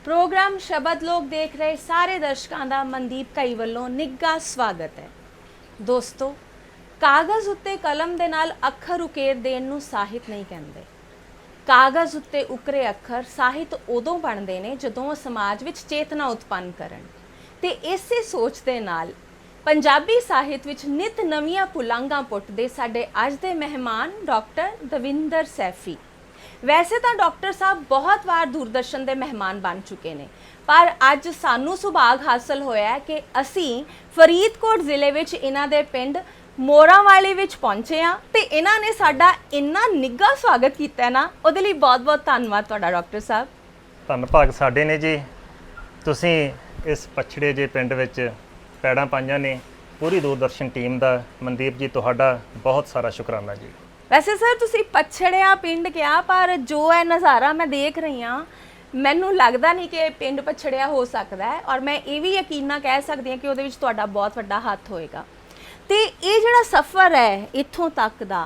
Programme शब्द लोग देख रहे सारे दर्शकों का मनदीप कई वालों निੱਘਾ स्वागत है। दोस्तों, कागज़ उत्ते कलम दे नाल अखर उकेर देण नूं ਸਾਹਿਤ नहीं कहंदे। कागज़ उत्ते उकरे अखर ਸਾਹਿਤ उदों बनते हैं जदों समाज विच चेतना उत्पन्न करन ते इसे सोच दे नाल पंजाबी ਸਾਹਿਤ विच नित नवीआं पुलांघां पुट्टदे साडे अज दे मेहमान डॉक्टर दविंदर सैफी। वैसे तो डॉक्टर साहब बहुत बार दूरदर्शन के मेहमान बन चुके हैं, पर अज सानू सुभाग हासिल होया है कि असी फरीदकोट जिले विच इन्हां दे पिंड मोरांवाली विच पहुंचे हाँ ते इन्हां ने साडा इन्ना निੱਘਾ स्वागत किया है ना, उहदे लई बहुत बहुत धन्नवाद तुहाडा डॉक्टर साहब। धन्नभाग साडे ने जी, तुसीं इस पछड़े जे पिंड विच पैड़ां पाईआं ने। पूरी दूरदर्शन टीम का मनदीप जी तुहाडा बहुत सारा शुकराना जी। वैसे सर तुसी पछड़िया पिंड क्या, पर जो है नज़ारा मैं देख रही हाँ मैनू लगता नहीं कि पिंड पछड़िया हो सकता है, और मैं ये भी यकीन कह सकती हाँ कि उहदे विच तुहाडा बहुत वड्डा हत्थ होएगा। तो ये जिहड़ा सफ़र है इत्थों तक दा,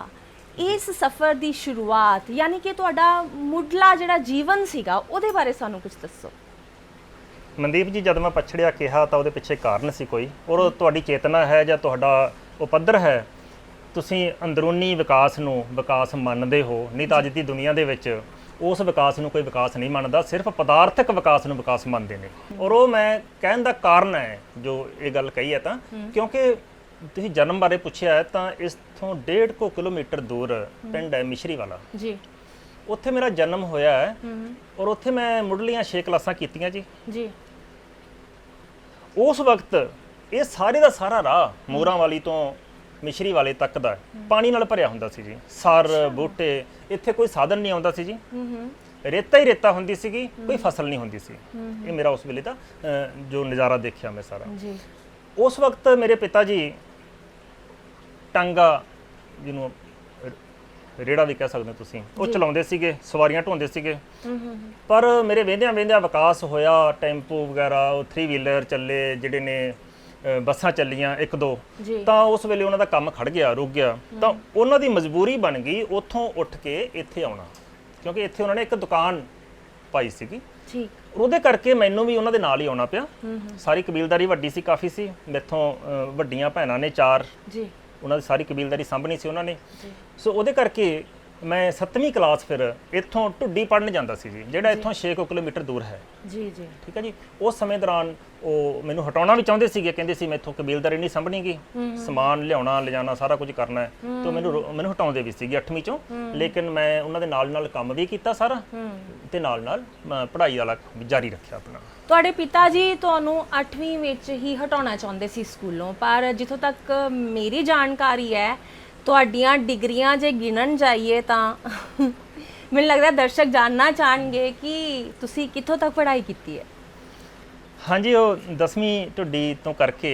इस सफ़र की शुरुआत यानी कि तुहाडा मुढ़ला जिहड़ा जीवन सीगा उहदे बारे सानू कुछ दसो। मनदीप जी, जब मैं पछड़िया कहा तो उहदे पिछे कारण सी कोई, और तुहाडी चेतना है ਜਾਂ तुहाडा उपद्र है, ਤੁਸੀਂ ਅੰਦਰੂਨੀ ਵਿਕਾਸ ਨੂੰ ਵਿਕਾਸ ਮੰਨਦੇ ਹੋ। ਨਹੀਂ ਤਾਂ ਅੱਜ ਦੀ ਦੁਨੀਆ ਦੇ ਵਿੱਚ ਉਸ ਵਿਕਾਸ ਨੂੰ ਕੋਈ ਵਿਕਾਸ ਨਹੀਂ ਮੰਨਦਾ, ਸਿਰਫ ਪਦਾਰਥਕ ਵਿਕਾਸ ਨੂੰ ਵਿਕਾਸ ਮੰਨਦੇ ਨੇ। ਔਰ ਉਹ ਮੈਂ ਕਹਿਣ ਦਾ ਕਾਰਨ ਹੈ ਜੋ ਇਹ ਗੱਲ ਕਹੀ ਹੈ ਤਾਂ ਕਿਉਂਕਿ ਤੁਸੀਂ ਜਨਮ ਬਾਰੇ ਪੁੱਛਿਆ ਹੈ ਤਾਂ ਇਸ ਤੋਂ 1.5 ਕਿਲੋਮੀਟਰ ਦੂਰ ਪਿੰਡ ਹੈ ਮਿਸ਼ਰੀ ਵਾਲਾ ਜੀ। ਉੱਥੇ ਮੇਰਾ ਜਨਮ ਹੋਇਆ ਹੈ ਔਰ ਉੱਥੇ ਮੈਂ ਮੁੱਢਲੀਆਂ 6 ਕਲਾਸਾਂ ਕੀਤੀਆਂ ਜੀ। ਉਸ ਵਕਤ ਇਹ ਸਾਰੇ ਦਾ ਸਾਰਾ ਰਾਹ ਮੋਰਾਂਵਾਲੀ ਤੋਂ ਮਿਸ਼ਰੀ ਵਾਲੇ ਤੱਕ ਦਾ ਪਾਣੀ ਨਾਲ ਭਰਿਆ ਹੁੰਦਾ ਸੀ ਜੀ। ਸਰ ਬੂਟੇ, ਇੱਥੇ ਕੋਈ ਸਾਧਨ ਨਹੀਂ ਆਉਂਦਾ ਸੀ ਜੀ। ਰੇਤਾ ਹੀ ਰੇਤਾ ਹੁੰਦੀ ਸੀਗੀ, ਕੋਈ ਫਸਲ ਨਹੀਂ ਹੁੰਦੀ ਸੀ। ਇਹ ਮੇਰਾ ਉਸ ਵੇਲੇ ਦਾ ਜੋ ਨਜ਼ਾਰਾ ਦੇਖਿਆ ਮੈਂ ਸਾਰਾ। ਉਸ ਵਕਤ ਮੇਰੇ ਪਿਤਾ ਜੀ ਟਾਂਗਾ, ਜਿਹਨੂੰ ਰੇੜਾ ਵੀ ਕਹਿ ਸਕਦੇ ਤੁਸੀਂ, ਉਹ ਚਲਾਉਂਦੇ ਸੀਗੇ, ਸਵਾਰੀਆਂ ਢੋਂਦੇ ਸੀਗੇ। ਪਰ ਮੇਰੇ ਵਹਿੰਦਿਆਂ ਵਹਿੰਦਿਆਂ ਵਿਕਾਸ ਹੋਇਆ, ਟੈਂਪੂ ਵਗੈਰਾ, ਉਹ 3 ਵੀਲਰ ਚੱਲੇ, ਜਿਹੜੇ ਨੇ ਬੱਸਾਂ ਚੱਲੀਆਂ 1-2, ਤਾਂ ਉਸ ਵੇਲੇ ਉਹਨਾਂ ਦਾ ਕੰਮ ਖੜ ਗਿਆ, ਰੁਕ ਗਿਆ। ਤਾਂ ਉਹਨਾਂ ਦੀ ਮਜਬੂਰੀ ਬਣ ਗਈ ਉੱਥੋਂ ਉੱਠ ਕੇ ਇੱਥੇ ਆਉਣਾ, ਕਿਉਂਕਿ ਇੱਥੇ ਉਹਨਾਂ ਨੇ ਇੱਕ ਦੁਕਾਨ ਪਾਈ ਸੀਗੀ। ਉਹਦੇ ਕਰਕੇ ਮੈਨੂੰ ਵੀ ਉਹਨਾਂ ਦੇ ਨਾਲ ਹੀ ਆਉਣਾ ਪਿਆ। ਸਾਰੀ ਕਬੀਲਦਾਰੀ ਵੱਡੀ ਸੀ, ਕਾਫੀ ਸੀ। ਮੈਥੋਂ ਵੱਡੀਆਂ ਭੈਣਾਂ ਨੇ 4, ਉਹਨਾਂ ਦੀ ਸਾਰੀ ਕਬੀਲਦਾਰੀ ਸਾਂਭਣੀ ਸੀ ਉਹਨਾਂ ਨੇ। ਸੋ ਉਹਦੇ ਕਰਕੇ ਮੈਂ 7ਵੀਂ ਕਲਾਸ ਫਿਰ ਇੱਥੋਂ ਢੁੱਡੀ ਪੜ੍ਹਨ ਜਾਂਦਾ ਸੀ ਜੀ, ਜਿਹੜਾ ਇੱਥੋਂ 6 ਕਿਲੋਮੀਟਰ ਦੂਰ ਹੈ। ਠੀਕ ਹੈ ਜੀ। ਉਸ ਸਮੇਂ ਦੌਰਾਨ ਉਹ ਮੈਨੂੰ ਹਟਾਉਣਾ ਵੀ ਚਾਹੁੰਦੇ ਸੀਗੇ, ਕਹਿੰਦੇ ਸੀ ਮੈਥੋਂ ਕਬੀਲਦਾਰੀ ਨਹੀਂ ਸੰਭਣੀਗੀ, ਸਮਾਨ ਲਿਆਉਣਾ ਲਿਜਾਣਾ ਸਾਰਾ ਕੁਝ ਕਰਨਾ ਹੈ। ਤਾਂ ਮੈਨੂੰ ਹਟਾਉਂਦੇ ਵੀ ਸੀਗੇ 8ਵੀਂ ਚੋਂ, ਲੇਕਿਨ ਮੈਂ ਉਹਨਾਂ ਦੇ ਨਾਲ ਕੰਮ ਵੀ ਕੀਤਾ ਸਾਰਾ, ਤੇ ਨਾਲ ਪੜ੍ਹਾਈ ਵਾਲਾ ਜਾਰੀ ਰੱਖਿਆ ਆਪਣਾ। ਤੁਹਾਡੇ ਪਿਤਾ ਜੀ ਤੁਹਾਨੂੰ 8ਵੀਂ ਵਿੱਚ ਹੀ ਹਟਾਉਣਾ ਚਾਹੁੰਦੇ ਸੀ ਸਕੂਲੋਂ, ਪਰ ਜਿੱਥੋਂ ਤੱਕ ਮੇਰੀ ਜਾਣਕਾਰੀ ਹੈ ਤੁਹਾਡੀਆਂ ਡਿਗਰੀਆਂ ਜੇ ਗਿਣਨ ਜਾਈਏ ਤਾਂ ਮੈਨੂੰ ਲੱਗਦਾ ਦਰਸ਼ਕ ਜਾਣਨਾ ਚਾਹਣਗੇ ਕਿ ਤੁਸੀਂ ਕਿੱਥੋਂ ਤੱਕ ਪੜ੍ਹਾਈ ਕੀਤੀ ਹੈ। ਹਾਂਜੀ, ਉਹ 10ਵੀਂ ਢੁੱਡੀ ਤੋਂ ਕਰਕੇ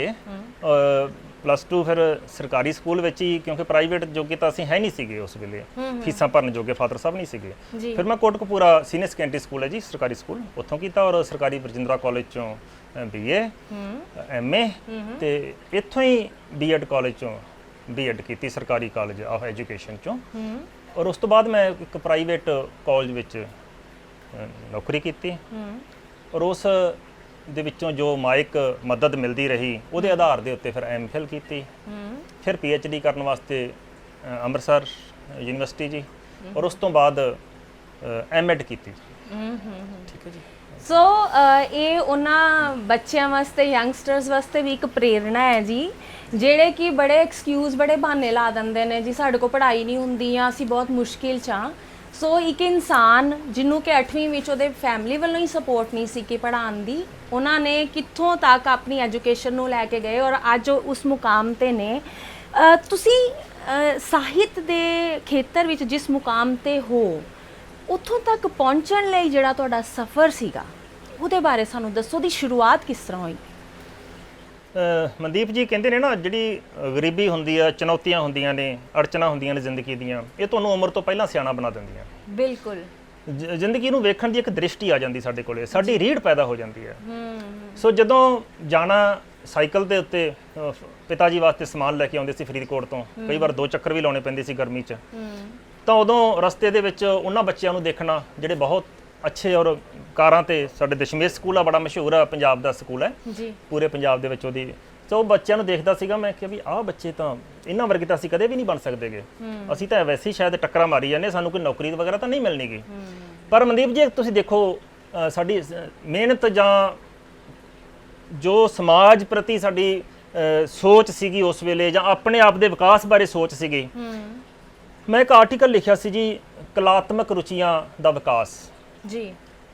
+2 ਫਿਰ ਸਰਕਾਰੀ ਸਕੂਲ ਵਿੱਚ ਹੀ, ਕਿਉਂਕਿ ਪ੍ਰਾਈਵੇਟ ਜੋਗੇ ਤਾਂ ਅਸੀਂ ਹੈ ਨਹੀਂ ਸੀਗੇ ਉਸ ਵੇਲੇ, ਫੀਸਾਂ ਭਰਨ ਜੋਗੇ ਫਾਦਰ ਸਾਹਿਬ ਨਹੀਂ ਸੀਗੇ। ਫਿਰ ਮੈਂ ਕੋਟਕਪੂਰਾ ਸੀਨੀਅਰ ਸੈਕੰਡਰੀ ਸਕੂਲ ਹੈ ਜੀ, ਸਰਕਾਰੀ ਸਕੂਲ, ਉੱਥੋਂ ਕੀਤਾ। ਔਰ ਸਰਕਾਰੀ ਬਰਜਿੰਦਰਾ ਕਾਲਜ ਚੋਂ BA MA, ਤੇ ਇੱਥੋਂ ਹੀ B.Ed ਕਾਲਜ ਚੋਂ B.Ed ਕੀਤੀ, ਸਰਕਾਰੀ ਕਾਲਜ ਆਫ ਐਜੂਕੇਸ਼ਨ ਚੋਂ। ਔਰ ਉਸ ਤੋਂ ਬਾਅਦ ਮੈਂ ਇੱਕ ਪ੍ਰਾਈਵੇਟ ਕਾਲਜ ਵਿੱਚ ਨੌਕਰੀ ਕੀਤੀ, ਔਰ ਉਸ ਦੇ ਵਿੱਚੋਂ ਜੋ ਮਾਇਕ ਮਦਦ ਮਿਲਦੀ ਰਹੀ ਉਹਦੇ ਆਧਾਰ ਦੇ ਉੱਤੇ ਫਿਰ MPhil ਕੀਤੀ, ਫਿਰ PhD ਕਰਨ ਵਾਸਤੇ ਅੰਮ੍ਰਿਤਸਰ ਯੂਨੀਵਰਸਿਟੀ ਜੀ, ਔਰ ਉਸ ਤੋਂ ਬਾਅਦ M.Ed ਕੀਤੀ ਜੀ। ਠੀਕ ਹੈ ਜੀ। ਸੋ ਇਹ ਉਹਨਾਂ ਬੱਚਿਆਂ ਵਾਸਤੇ, ਯੰਗਸਟਰਸ ਵਾਸਤੇ ਵੀ ਇੱਕ ਪ੍ਰੇਰਣਾ ਹੈ ਜੀ, ਜਿਹੜੇ ਕਿ ਬੜੇ ਐਕਸਕਿਊਜ਼, ਬੜੇ ਬਹਾਨੇ ਲਾ ਦਿੰਦੇ ਨੇ ਜੀ, ਸਾਡੇ ਕੋਲ ਪੜ੍ਹਾਈ ਨਹੀਂ ਹੁੰਦੀ ਜਾਂ ਅਸੀਂ ਬਹੁਤ ਮੁਸ਼ਕਿਲ 'ਚ ਹਾਂ। ਸੋ ਇੱਕ ਇਨਸਾਨ ਜਿਹਨੂੰ ਕਿ 8ਵੀਂ ਵਿੱਚ ਉਹਦੇ ਫੈਮਿਲੀ ਵੱਲੋਂ ਹੀ ਸਪੋਰਟ ਨਹੀਂ ਸੀ ਕਿ ਪੜ੍ਹਾਉਣ ਦੀ, ਉਹਨਾਂ ਨੇ ਕਿੱਥੋਂ ਤੱਕ ਆਪਣੀ ਐਜੂਕੇਸ਼ਨ ਨੂੰ ਲੈ ਕੇ ਗਏ, ਔਰ ਅੱਜ ਉਸ ਮੁਕਾਮ 'ਤੇ ਨੇ। ਤੁਸੀਂ ਸਾਹਿਤ ਦੇ ਖੇਤਰ ਵਿੱਚ ਜਿਸ ਮੁਕਾਮ 'ਤੇ ਹੋ, ਉੱਥੋਂ ਤੱਕ ਪਹੁੰਚਣ ਲਈ ਜਿਹੜਾ ਤੁਹਾਡਾ ਸਫ਼ਰ ਸੀਗਾ ਉਹਦੇ ਬਾਰੇ ਸਾਨੂੰ ਦੱਸੋ, ਦੀ ਸ਼ੁਰੂਆਤ ਕਿਸ ਤਰ੍ਹਾਂ ਹੋਈ? ਮਨਦੀਪ ਜੀ ਕਹਿੰਦੇ ਨੇ ਨਾ, ਜਿਹੜੀ ਗਰੀਬੀ ਹੁੰਦੀ ਆ, ਚੁਣੌਤੀਆਂ ਹੁੰਦੀਆਂ ਨੇ, ਅੜਚਨਾਂ ਹੁੰਦੀਆਂ ਨੇ ਜ਼ਿੰਦਗੀ ਦੀਆਂ, ਇਹ ਤੁਹਾਨੂੰ ਉਮਰ ਤੋਂ ਪਹਿਲਾਂ ਸਿਆਣਾ ਬਣਾ ਦਿੰਦੀਆਂ। ਬਿਲਕੁਲ। ਜ਼ਿੰਦਗੀ ਨੂੰ ਵੇਖਣ ਦੀ ਇੱਕ ਦ੍ਰਿਸ਼ਟੀ ਆ ਜਾਂਦੀ ਸਾਡੇ ਕੋਲੇ, ਸਾਡੀ ਰੀੜ ਪੈਦਾ ਹੋ ਜਾਂਦੀ ਹੈ। ਸੋ ਜਦੋਂ ਜਾਣਾ ਸਾਈਕਲ ਦੇ ਉੱਤੇ, ਪਿਤਾ ਜੀ ਵਾਸਤੇ ਸਮਾਨ ਲੈ ਕੇ ਆਉਂਦੇ ਸੀ ਫਰੀਦਕੋਟ ਤੋਂ, ਕਈ ਵਾਰ 2 ਚੱਕਰ ਵੀ ਲਾਉਣੇ ਪੈਂਦੇ ਸੀ ਗਰਮੀ 'ਚ, ਤਾਂ ਉਦੋਂ ਰਸਤੇ ਦੇ ਵਿੱਚ ਉਹਨਾਂ ਬੱਚਿਆਂ ਨੂੰ ਦੇਖਣਾ ਜਿਹੜੇ ਬਹੁਤ ਅੱਛੇ ਔਰ ਕਾਰਾਂ ਤੇ ਸਾਡੇ ਦਸ਼ਮੇਸ਼ ਸਕੂਲ ਆ, ਬੜਾ ਮਸ਼ਹੂਰ ਆ, ਪੰਜਾਬ ਦਾ ਸਕੂਲ ਹੈ ਜੀ ਪੂਰੇ ਪੰਜਾਬ ਦੇ ਵਿੱਚ ਉਹਦੀ। ਸੋ ਬੱਚਿਆਂ ਨੂੰ ਦੇਖਦਾ ਸੀਗਾ ਮੈਂ ਕਿ ਵੀ ਆਹ ਬੱਚੇ ਤਾਂ ਇਹਨਾਂ ਵਰਗੇ ਤਾਂ ਅਸੀਂ ਕਦੇ ਵੀ ਨਹੀਂ ਬਣ ਸਕਦੇਗੇ, ਅਸੀਂ ਤਾਂ ਵੈਸੇ ਹੀ ਸ਼ਾਇਦ ਟੱਕਰਾਂ ਮਾਰੀ ਜਾਂਦੇ, ਸਾਨੂੰ ਕੋਈ ਨੌਕਰੀ ਵਗੈਰਾ ਤਾਂ ਨਹੀਂ ਮਿਲਣੀਗੀ। ਪਰ ਮਨਦੀਪ ਜੀ ਤੁਸੀਂ ਦੇਖੋ ਸਾਡੀ ਮਿਹਨਤ ਜਾਂ ਜੋ ਸਮਾਜ ਪ੍ਰਤੀ ਸਾਡੀ ਸੋਚ ਸੀਗੀ ਉਸ ਵੇਲੇ, ਜਾਂ ਆਪਣੇ ਆਪ ਦੇ ਵਿਕਾਸ ਬਾਰੇ ਸੋਚ ਸੀਗੀ। ਮੈਂ ਇੱਕ ਆਰਟੀਕਲ ਲਿਖਿਆ ਸੀ ਜੀ, ਕਲਾਤਮਕ ਰੁਚੀਆਂ ਦਾ ਵਿਕਾਸ ਜੀ।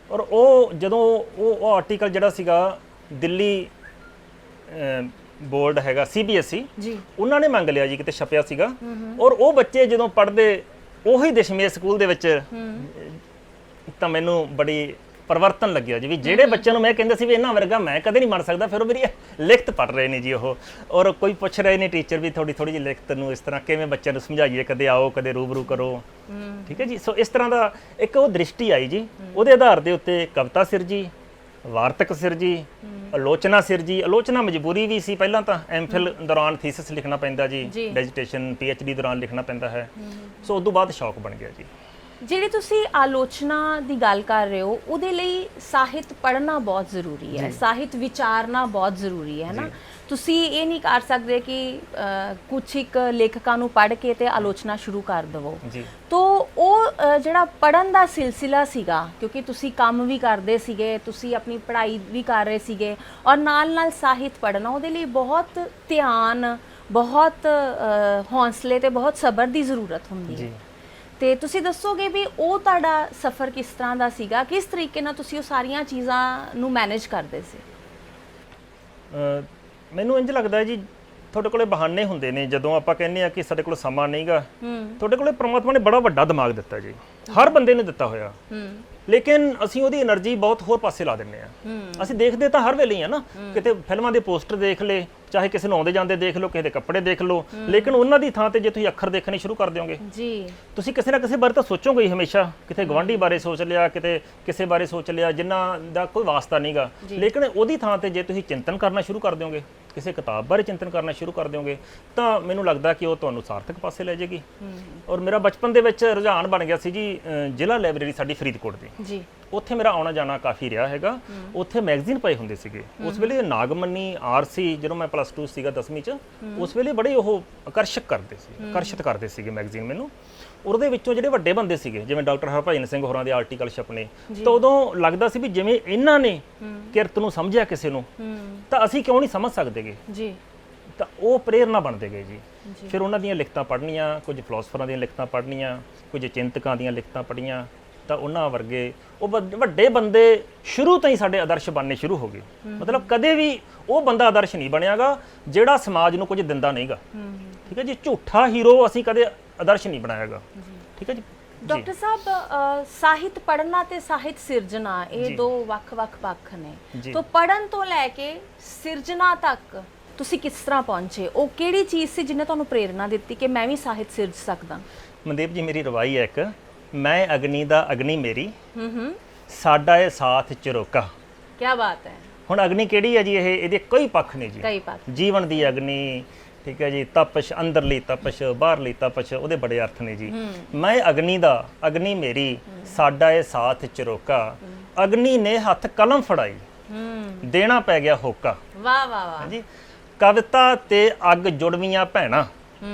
ਔਰ ਉਹ ਜਦੋਂ ਉਹ ਆਰਟੀਕਲ ਜਿਹੜਾ ਸੀਗਾ ਦਿੱਲੀ ਬੋਰਡ ਹੈਗਾ CBSE ਜੀ ਉਹਨਾਂ ਨੇ ਮੰਗ ਲਿਆ ਜੀ, ਕਿਤੇ ਛਪਿਆ ਸੀਗਾ। ਔਰ ਉਹ ਬੱਚੇ ਜਦੋਂ ਪੜ੍ਹਦੇ ਉਹੀ ਦਸ਼ਮੇਸ਼ ਸਕੂਲ ਦੇ ਵਿੱਚ, ਤਾਂ ਮੈਨੂੰ ਬੜੀ ਪਰਿਵਰਤਨ ਲੱਗਿਆ ਜੀ, ਵੀ ਜਿਹੜੇ ਬੱਚਿਆਂ ਨੂੰ ਮੈਂ ਕਹਿੰਦਾ ਸੀ ਵੀ ਇਹਨਾਂ ਵਰਗਾ ਮੈਂ ਕਦੇ ਨਹੀਂ ਬਣ ਸਕਦਾ, ਫਿਰ ਉਹ ਮੇਰੀ ਲਿਖਤ ਪੜ੍ਹ ਰਹੇ ਨੇ ਜੀ ਉਹ। ਔਰ ਕੋਈ ਪੁੱਛ ਰਹੇ ਨੇ ਟੀਚਰ ਵੀ ਥੋੜੀ ਜਿਹੀ ਲਿਖਤ ਨੂੰ ਇਸ ਤਰ੍ਹਾਂ ਕਿਵੇਂ ਬੱਚਿਆਂ ਨੂੰ ਸਮਝਾਈਏ, ਕਦੇ ਆਓ ਕਦੇ ਰੂਬਰੂ ਕਰੋ, ਠੀਕ ਹੈ ਜੀ। ਸੋ ਇਸ ਤਰ੍ਹਾਂ ਦਾ ਇੱਕ ਉਹ ਦ੍ਰਿਸ਼ਟੀ ਆਈ ਜੀ, ਉਹਦੇ ਆਧਾਰ ਦੇ ਉੱਤੇ ਕਵਿਤਾ ਸਿਰਜੀ, ਵਾਰਤਕ ਸਿਰਜੀ, ਆਲੋਚਨਾ ਸਿਰਜੀ। ਆਲੋਚਨਾ ਮਜਬੂਰੀ ਵੀ ਸੀ, ਪਹਿਲਾਂ ਤਾਂ MPhil ਦੌਰਾਨ ਥੀਸਿਸ ਲਿਖਣਾ ਪੈਂਦਾ ਜੀ, ਡੈਜੀਟੇਸ਼ਨ PhD ਦੌਰਾਨ ਲਿਖਣਾ ਪੈਂਦਾ ਹੈ। ਸੋ ਉਸ ਤੋਂ ਬਾਅਦ ਸ਼ੌਕ ਬਣ ਗਿਆ ਜੀ। ਜਿਹੜੀ ਤੁਸੀਂ ਆਲੋਚਨਾ ਦੀ ਗੱਲ ਕਰ ਰਹੇ ਹੋ, ਉਹਦੇ ਲਈ ਸਾਹਿਤ ਪੜ੍ਹਨਾ ਬਹੁਤ ਜ਼ਰੂਰੀ ਹੈ, ਸਾਹਿਤ ਵਿਚਾਰਨਾ ਬਹੁਤ ਜ਼ਰੂਰੀ ਹੈ ਨਾ। ਤੁਸੀਂ ਇਹ ਨਹੀਂ ਕਰ ਸਕਦੇ ਕਿ ਕੁਛ ਇੱਕ ਲੇਖਕਾਂ ਨੂੰ ਪੜ੍ਹ ਕੇ ਤੇ ਆਲੋਚਨਾ ਸ਼ੁਰੂ ਕਰ ਦੇਵੋ। ਤੋ ਉਹ ਜਿਹੜਾ ਪੜ੍ਹਨ ਦਾ ਸਿਲਸਿਲਾ ਸੀਗਾ, ਕਿਉਂਕਿ ਤੁਸੀਂ ਕੰਮ ਵੀ ਕਰਦੇ ਸੀਗੇ, ਤੁਸੀਂ ਆਪਣੀ ਪੜ੍ਹਾਈ ਵੀ ਕਰ ਰਹੇ ਸੀਗੇ, ਔਰ ਨਾਲ ਸਾਹਿਤ ਪੜ੍ਹਨਾ, ਉਹਦੇ ਲਈ ਬਹੁਤ ਧਿਆਨ, ਬਹੁਤ ਹੌਸਲੇ ਤੇ ਬਹੁਤ ਸਬਰ ਦੀ ਜ਼ਰੂਰਤ ਹੁੰਦੀ ਹੈ। ਤੇ ਤੁਸੀਂ ਦੱਸੋਗੇ ਵੀ ਉਹ ਤੁਹਾਡਾ ਸਫ਼ਰ ਕਿਸ ਤਰ੍ਹਾਂ ਦਾ ਸੀਗਾ, ਕਿਸ ਤਰੀਕੇ ਨਾਲ ਤੁਸੀਂ ਉਹ ਸਾਰੀਆਂ ਚੀਜ਼ਾਂ ਨੂੰ ਮੈਨੇਜ ਕਰਦੇ ਸੀ? ਮੈਨੂੰ ਇੰਜ ਲੱਗਦਾ ਹੈ ਜੀ, ਤੁਹਾਡੇ ਕੋਲੇ ਬਹਾਨੇ ਹੁੰਦੇ ਨੇ ਜਦੋਂ ਆਪਾਂ ਕਹਿੰਦੇ ਆ ਕਿ ਸਾਡੇ ਕੋਲ ਸਮਾਂ ਨਹੀਂਗਾ। ਤੁਹਾਡੇ ਕੋਲੇ ਪ੍ਰਮਾਤਮਾ ਨੇ ਬੜਾ ਵੱਡਾ ਦਿਮਾਗ ਦਿੱਤਾ ਜੀ, ਹਰ ਬੰਦੇ ਨੂੰ ਦਿੱਤਾ ਹੋਇਆ, ਲੇਕਿਨ ਅਸੀਂ ਉਹਦੀ એનર્ਜੀ ਬਹੁਤ ਹੋਰ ਪਾਸੇ ਲਾ ਦਿੰਨੇ ਆ। ਅਸੀਂ ਦੇਖਦੇ ਤਾਂ ਹਰ ਵੇਲੇ ਹੀ ਆ ਨਾ, ਕਿਤੇ ਫਿਲਮਾਂ ਦੇ ਪੋਸਟਰ ਦੇਖ ਲਏ, ਚਾਹੇ ਕਿਸੇ ਨੂੰ ਆਉਂਦੇ ਜਾਂਦੇ ਦੇਖ ਲਓ, ਕਿਸੇ ਦੇ ਕੱਪੜੇ ਦੇਖ ਲਓ, ਲੇਕਿਨ ਉਹਨਾਂ ਦੀ ਥਾਂ ਤੇ ਜੇ ਤੁਸੀਂ ਅੱਖਰ ਦੇਖਣੇ ਸ਼ੁਰੂ ਕਰ ਦਿਓਗੇ ਜੀ, ਤੁਸੀਂ ਕਿਸੇ ਨਾ ਕਿਸੇ ਬਾਰੇ ਤਾਂ ਸੋਚੋਗੇ ਹੀ ਹਮੇਸ਼ਾ। ਕਿਤੇ ਗਵਾਂਢੀ ਬਾਰੇ ਸੋਚ ਲਿਆ, ਕਿਤੇ ਕਿਸੇ ਬਾਰੇ ਸੋਚ ਲਿਆ ਜਿਨ੍ਹਾਂ ਦਾ ਕੋਈ ਵਾਸਤਾ ਨਹੀਂਗਾ, ਲੇਕਿਨ ਉਹਦੀ ਥਾਂ ਤੇ ਜੇ ਤੁਸੀਂ ਚਿੰਤਨ ਕਰਨਾ ਸ਼ੁਰੂ ਕਰ ਦਿਓਗੇ, ਕਿਸੇ ਕਿਤਾਬ ਬਾਰੇ ਚਿੰਤਨ ਕਰਨਾ ਸ਼ੁਰੂ ਕਰ ਦਿਓਗੇ, ਤਾਂ ਮੈਨੂੰ ਲੱਗਦਾ ਕਿ ਉਹ ਤੁਹਾਨੂੰ ਸਾਰਥਕ ਪਾਸੇ ਲੈ ਜਾਏਗੀ। ਔਰ ਮੇਰਾ ਬਚਪਨ ਦੇ ਵਿੱਚ ਰੁਝਾਨ ਬਣ ਗਿਆ ਸੀ ਜੀ, ਜ਼ਿਲ੍ਹਾ ਲਾਇਬ੍ਰੇਰੀ ਸਾਡੀ ਫਰੀਦਕੋਟ ਦੀ ਜੀ, ਉੱਥੇ ਮੇਰਾ ਆਉਣਾ ਜਾਣਾ ਕਾਫੀ ਰਿਹਾ ਹੈਗਾ। ਉੱਥੇ ਮੈਗਜ਼ੀਨ ਪਏ ਹੁੰਦੇ ਸੀਗੇ ਉਸ ਵੇਲੇ, ਨਾਗਮਨੀ, RC, ਜਦੋਂ ਮੈਂ +2 ਸੀਗਾ 10ਵੀਂ ਚ, ਉਸ ਵੇਲੇ ਬੜੇ ਉਹ ਆਕਰਸ਼ਿਤ ਕਰਦੇ ਸੀਗੇ ਮੈਗਜ਼ੀਨ ਮੈਨੂੰ। ਉਹਦੇ ਵਿੱਚੋਂ ਜਿਹੜੇ ਵੱਡੇ ਬੰਦੇ ਸੀਗੇ, ਜਿਵੇਂ ਡਾਕਟਰ ਹਰਭਜਨ ਸਿੰਘ ਹੋਰਾਂ ਦੇ ਆਰਟੀਕਲ ਛਪਨੇ, ਤਾਂ ਉਦੋਂ ਲੱਗਦਾ ਸੀ ਵੀ ਜਿਵੇਂ ਇਹਨਾਂ ਨੇ ਕਿਰਤ ਨੂੰ ਸਮਝਿਆ ਕਿਸੇ ਨੂੰ, ਤਾਂ ਅਸੀਂ ਕਿਉਂ ਨਹੀਂ ਸਮਝ ਸਕਦੇਗੇ ਜੀ। ਤਾਂ ਉਹ ਪ੍ਰੇਰਨਾ ਬਣਦੇ ਗਏ ਜੀ। ਫਿਰ ਉਹਨਾਂ ਦੀਆਂ ਲਿਖਤਾਂ ਪੜ੍ਹਨੀਆਂ, ਕੁਝ ਫਿਲਾਸਫਰਾਂ ਦੀਆਂ ਲਿਖਤਾਂ ਪੜ੍ਹਨੀਆਂ, ਕੁਝ ਚਿੰਤਕਾਂ ਦੀਆਂ ਲਿਖਤਾਂ ਪੜ੍ਹੀਆਂ, ਤਾਂ ਉਹਨਾਂ ਵਰਗੇ ਉਹ ਵੱਡੇ ਬੰਦੇ ਸ਼ੁਰੂ ਤੋਂ ਹੀ ਸਾਡੇ ਆਦਰਸ਼ ਬਣਨੇ ਸ਼ੁਰੂ ਹੋ ਗਏ। ਮਤਲਬ ਕਦੇ ਵੀ ਉਹ ਬੰਦਾ ਆਦਰਸ਼ ਨਹੀਂ ਬਣਿਆਗਾ ਜਿਹੜਾ ਸਮਾਜ ਨੂੰ ਕੁਝ ਦਿੰਦਾ ਨਹੀਂਗਾ, ਠੀਕ ਹੈ ਜੀ। ਝੂਠਾ ਹੀਰੋ ਅਸੀਂ ਕਦੇ ਆਦਰਸ਼ ਨਹੀਂ ਬਣਾਇਆਗਾ, ਠੀਕ ਹੈ ਜੀ। ਡਾਕਟਰ ਸਾਹਿਬ, ਸਾਹਿਤ ਪੜ੍ਹਨਾ ਤੇ ਸਾਹਿਤ ਸਿਰਜਣਾ, ਇਹ ਦੋ ਵੱਖ-ਵੱਖ ਪੱਖ ਨੇ। ਤੋਂ ਪੜ੍ਹਨ ਤੋਂ ਲੈ ਕੇ ਸਿਰਜਣਾ ਤੱਕ ਤੁਸੀਂ ਕਿਸ ਤਰ੍ਹਾਂ ਪਹੁੰਚੇ? ਉਹ ਕਿਹੜੀ ਚੀਜ਼ ਸੀ ਜਿਹਨੇ ਤੁਹਾਨੂੰ ਪ੍ਰੇਰਨਾ ਦਿੱਤੀ ਕਿ ਮੈਂ ਵੀ ਸਾਹਿਤ ਸਿਰਜ ਸਕਦਾ? ਮਨਦੀਪ ਜੀ, ਮੇਰੀ ਰਵਾਈ ਹੈ ਇੱਕ, ਮੈਂ ਅਗਨੀ ਦਾ ਅਗਨੀ ਮੇਰੀ, ਸਾਡਾ ਇਹ ਸਾਥ ਚਰੋਕਾ। ਕੀ ਬਾਤ ਹੈ। ਹੁਣ ਅਗਨੀ ਕਿਹੜੀ ਹੈ ਜੀ? ਇਹਦੇ ਕਈ ਪੱਖ ਨੇ ਜੀ, ਕਈ ਪੱਖ। ਜੀਵਨ ਦੀ ਅਗਨੀ, ਠੀਕ ਹੈ ਜੀ, ਤਪਸ਼, ਅੰਦਰਲੀ ਤਪਸ਼, ਬਾਹਰਲੀ ਤਪਸ਼, ਉਹਦੇ ਬੜੇ ਅਰਥ ਨੇ ਜੀ। ਮੈਂ ਅਗਨੀ ਦਾ ਅਗਨੀ ਮੇਰੀ, ਸਾਡਾ ਇਹ ਸਾਥ ਚਰੋਕਾ, ਅਗਨੀ ਨੇ ਹੱਥ ਕਲਮ ਫੜਾਈ, ਦੇਣਾ ਪੈ ਗਿਆ ਹੋਕਾ। ਵਾਹ ਵਾਹ ਵਾਹ ਜੀ। ਕਵਿਤਾ ਤੇ ਅੱਗ ਜੁੜਵੀਆਂ ਭੈਣਾਂ,